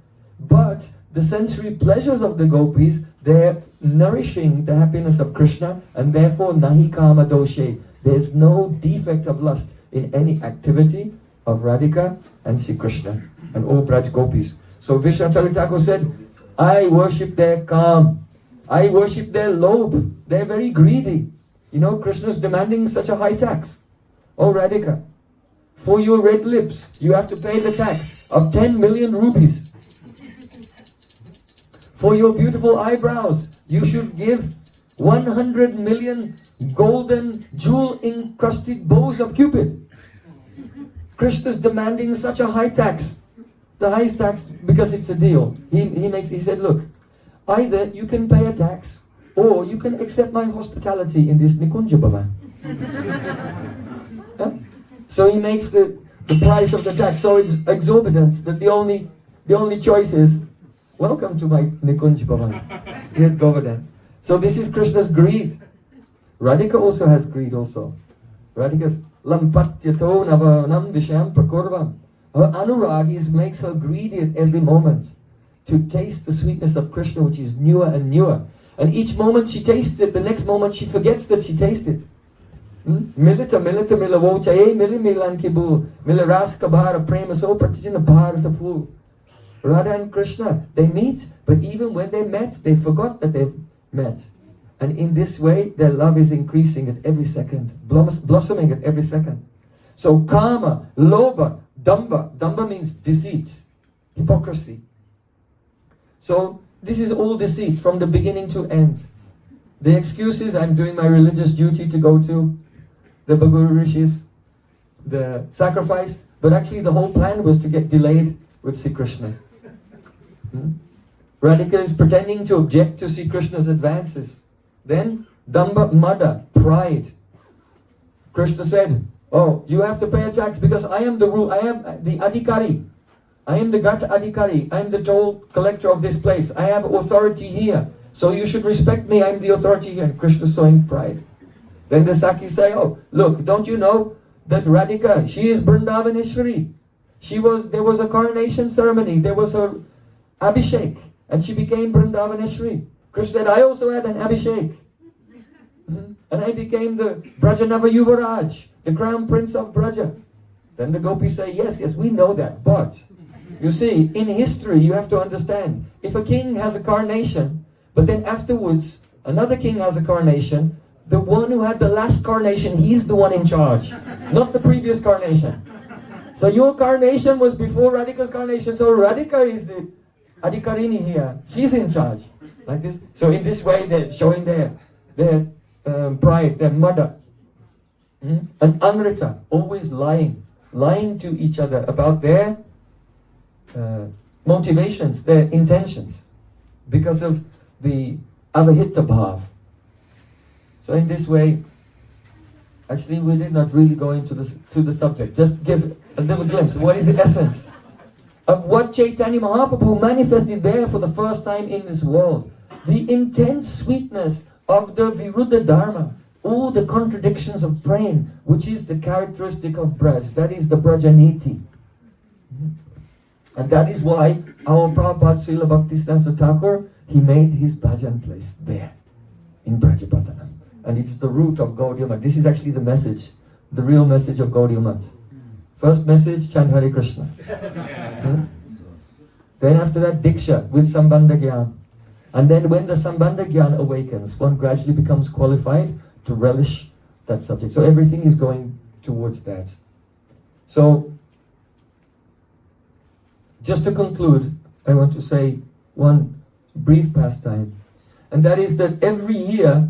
But the sensory pleasures of the gopis, they're nourishing the happiness of Krishna, and therefore nahi kama doshe. There's no defect of lust in any activity of Radhika and Sri Krishna and all Braj gopis. So Vishnacharya Thakur said, I worship their calm. I worship their lobe. They're very greedy. You know, Krishna's demanding such a high tax. Oh Radhika, for your red lips, you have to pay the tax of 10 million rupees. For your beautiful eyebrows, you should give 100 million golden jewel-encrusted bows of Cupid. Krishna's demanding such a high tax. The highest tax because it's a deal. He said, look, either you can pay a tax or you can accept my hospitality in this Nikunja Bhavan. Huh? So he makes the price of the tax so it's exorbitant that the only choice is, welcome to my Nikunja Bhavan. Here Govardhan. So this is Krishna's greed. Radhika also has greed also. Radhika's lampatyato navanam visham prakurvam. Her anurag makes her greedy at every moment to taste the sweetness of Krishna, which is newer and newer. And each moment she tastes it, the next moment she forgets that she tasted. Milita milavochaye mili milan kibu milaras kabhara prema so pratijana bharata fu. Radha and Krishna, they meet, but even when they met, they forgot that they've met. And in this way, their love is increasing at every second, blossoming at every second. So kama, lobha, damba. Damba means deceit, hypocrisy. So this is all deceit from the beginning to end. The excuse is, I'm doing my religious duty to go to the Bhaguru Rishis, the sacrifice, but actually the whole plan was to get delayed with Sri Krishna. Radhika is pretending to object to Sri Krishna's advances. Then, damba, mada, pride. Krishna said, oh, you have to pay a tax because I am the rule, I am the adhikari. I am the Gata adhikari. I am the toll collector of this place. I have authority here. So you should respect me, I am the authority here. And Krishna showing pride. Then the Sakis say, oh, look, don't you know that Radhika, she is Vrindavaneshwari. There was a coronation ceremony, there was her Abhishek, and she became Vrindavaneshwari. Krishna said, I also had an Abhishek. And I became the Brajanava Yuvaraj, the crown prince of Braja. Then the gopis say, yes, we know that. But, you see, in history you have to understand, if a king has a coronation, but then afterwards another king has a coronation, the one who had the last coronation, he's the one in charge, not the previous coronation. So your coronation was before Radhika's coronation, so Radhika is the Adhikarini here. She's in charge. Like this. So in this way they're showing their pride, their mother. And Amrita, always lying to each other about their motivations, their intentions, because of the avahita bhav. So in this way, actually we did not really go into the subject, just give a little glimpse. What is the essence of what Chaitanya Mahaprabhu manifested there for the first time in this world? The intense sweetness of the Viruddha Dharma, all the contradictions of Prem, which is the characteristic of Braj, that is the Brajaniti. And that is why our Prabhupada Srila Bhaktisiddhanta Thakur, he made his bhajan place there, in Brajapatanam. And it's the root of Gaudiya Math. This is actually the message, the real message of Gaudiya Math. First message, chant Hare Krishna. Then after that, Diksha with Sambandha Gyan. And then when the Sambandha Gyan awakens, one gradually becomes qualified to relish that subject. So everything is going towards that. So, just to conclude, I want to say one brief pastime. And that is that every year,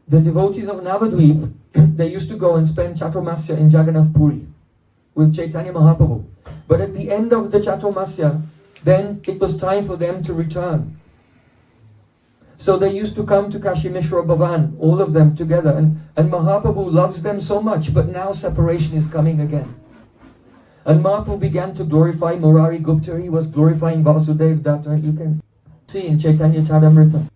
the devotees of Navadvip, they used to go and spend Chaturmasya in Jagannath Puri with Chaitanya Mahaprabhu. But at the end of the Chaturmasya, then it was time for them to return. So they used to come to Kashi Mishra Bhavan, all of them together. And Mahaprabhu loves them so much, but now separation is coming again. And Mahaprabhu began to glorify Murari Gupta. He was glorifying Vasudev Datta. You can see in Chaitanya Charitamrita.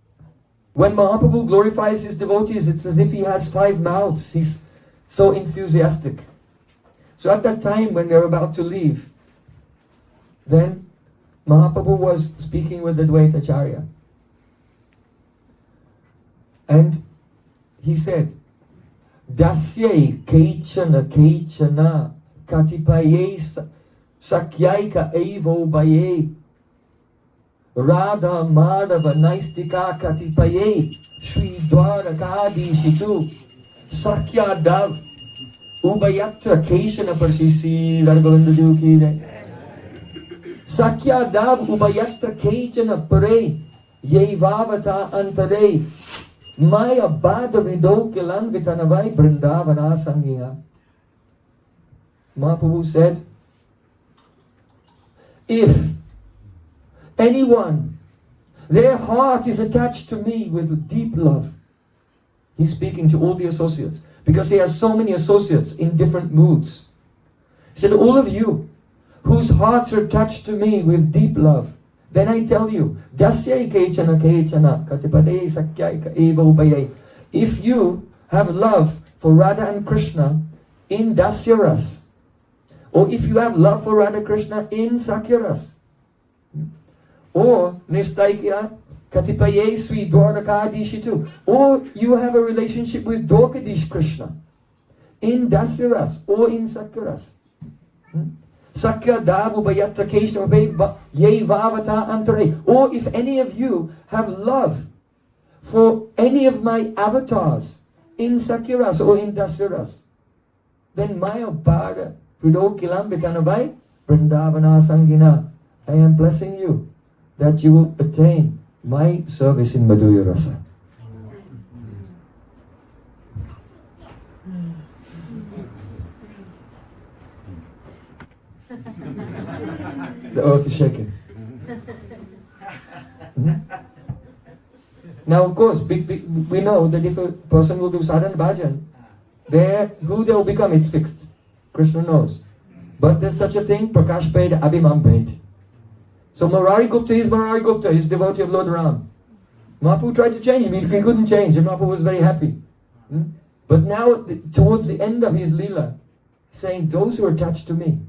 When Mahaprabhu glorifies his devotees, it's as if he has 5 mouths. He's so enthusiastic. So at that time when they're about to leave, then Mahaprabhu was speaking with the Advaitacharya. And he said, Dasyai keichana keichana katipaye sakyaika evo baye Radha Madhava Naistika Katipaye Shri Dwarakadi Shitu Sakya Dav Ubayatra Keshana Parsisi Radhagovinda Duki Sakya Dav Ubayatra Keshana Pare Yevavata Antare Maya Bada Vido Kilan Vitanavai Brindavana Sangiya. Mahaprabhu said, if anyone, their heart is attached to me with deep love. He's speaking to all the associates because he has so many associates in different moods. He said, all of you whose hearts are attached to me with deep love, then I tell you, if you have love for Radha and Krishna in Dasyaras, or if you have love for Radha Krishna in Sakyaras, or Nistaikya Katipaye Sri Dwarakadishitu, or you have a relationship with Dwarkadish Krishna in Dasyaras or in Sakyaras. Sakya Davu Bayatra Keshna Ye Vavata Antare. Or if any of you have love for any of my avatars in Sakyaras or in Dasyaras, then Maya Bhada Hrido Kilam Vitanabai Vrindavana Sangina, I am blessing you that you will attain my service in Madhurya Rasa. The earth is shaking. Now, of course, we know that if a person will do sadhana bhajan, who they will become, it's fixed. Krishna knows. But there's such a thing, Prakash paid, Abhimam paid. So Murari Gupta is Murari Gupta, he's devotee of Lord Ram. Mahaprabhu tried to change him, he couldn't change, and Mahaprabhu was very happy. But now, towards the end of his Leela, saying, those who are attached to me,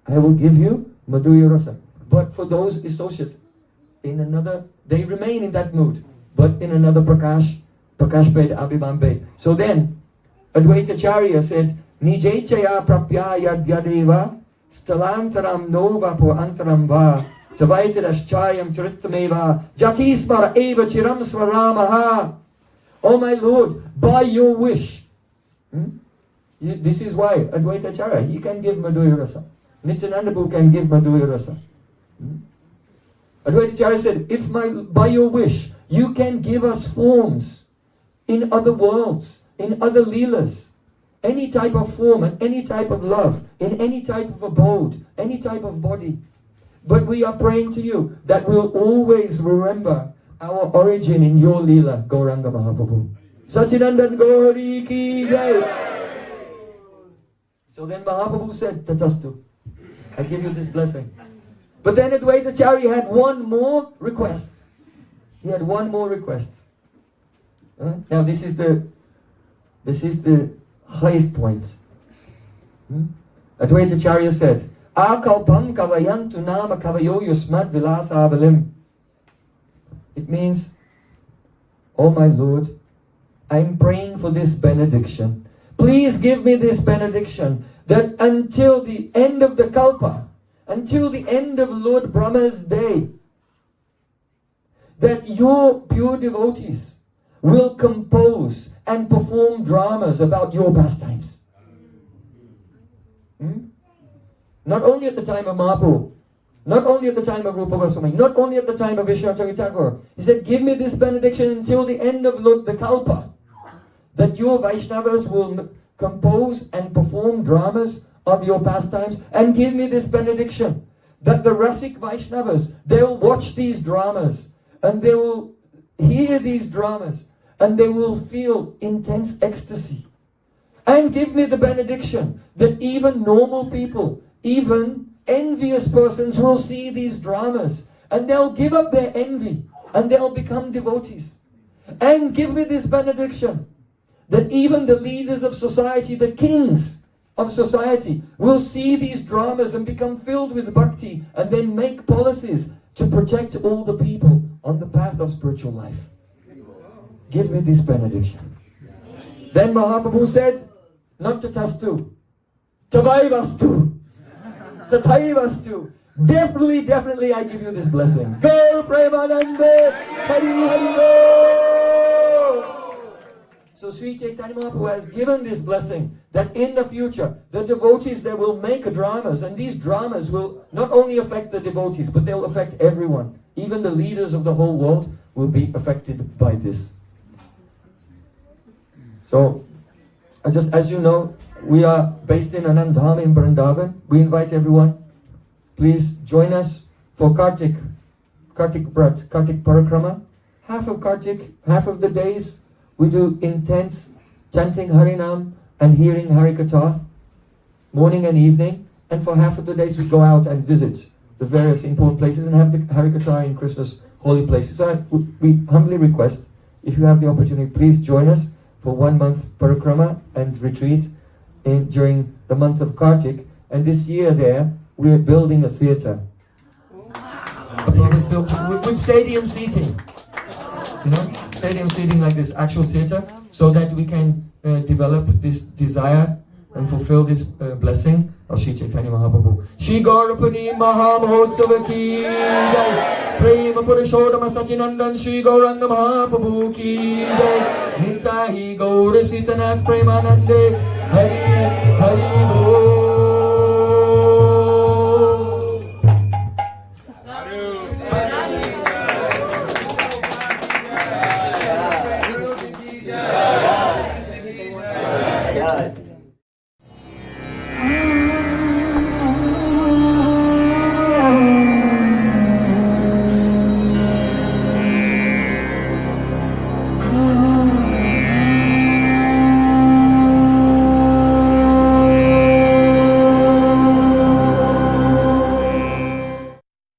I will give you Madhurya Rasa. But for those associates, in another, they remain in that mood. But in another Prakash paid, Abhimam paid. So then, Advaitacharya said, Nijechaya prapya yadyadeva stalantaram nova po antaram va Tavaitadaschayam charittameva Jatismara eva chiram swaramaha. Oh my Lord, by your wish. This is why Advaitacharya, he can give Madhurya Rasa. Nityananda Prabhu can give Madhurya Rasa. Advaitacharya said, if by your wish, you can give us forms in other worlds, in other leelas, any type of form and any type of love, in any type of abode, any type of body. But we are praying to you that we'll always remember our origin in your leela, Gauranga Mahaprabhu. Sachidandan Gauri ki jai. So then Mahaprabhu said, Tatastu, I give you this blessing. But then Advaitacharya had one more request. He had one more request. Now this is the highest point. Advaitacharya said, Akalpam kavayantu nama kavayo yusmat vilasa avalim. It means, oh my Lord, I'm praying for this benediction. Please give me this benediction that until the end of the Kalpa, until the end of Lord Brahma's day, that your pure devotees will compose and perform dramas about your pastimes. Not only at the time of Mahaprabhu, not only at the time of Rupa Goswami, not only at the time of Vishwanath Thakur. He said, give me this benediction until the end of the Kalpa, that your Vaishnavas will compose and perform dramas of your pastimes, and give me this benediction that the Rasik Vaishnavas, they'll watch these dramas and they will hear these dramas and they will feel intense ecstasy. And give me the benediction that even normal people, even envious persons will see these dramas and they'll give up their envy and they'll become devotees. And give me this benediction that even the leaders of society, the kings, of society will see these dramas and become filled with bhakti and then make policies to protect all the people on the path of spiritual life. Give me this benediction. Then Mahaprabhu said, not tatastu, tavaivastu, tataivastu. Definitely I give you this blessing. Go Premanande, Hari Hari Go. So Sri Chaitanya Mahaprabhu has given this blessing that in the future, the devotees, they will make dramas, and these dramas will not only affect the devotees, but they'll affect everyone. Even the leaders of the whole world will be affected by this. So, just as you know, we are based in Anandham in Vrindavan. We invite everyone, please join us for Kartik Brat, Kartik Parikrama. Half of Kartik, half of the days, we do intense chanting Harinam and hearing Harikatha, morning and evening. And for half of the days we go out and visit the various important places and have the Harikatha in Krishna's holy places. So we humbly request, if you have the opportunity, please join us for 1 month parikrama and retreat during the month of Kartik. And this year there, we are building a theatre. A purpose built with stadium seating. You know, stadium seating like this, actual theatre, so that we can develop this desire and fulfill this blessing of Sri Chaitanya Mahaprabhu. Shri Gaurapani Mahamotsava ki jai, Prem Purushottama Sachinandan Shri Gauranga Mahaprabhu ki jai, Nitahi Gaura Sitana Premanande, Hari Hari Bo. Hari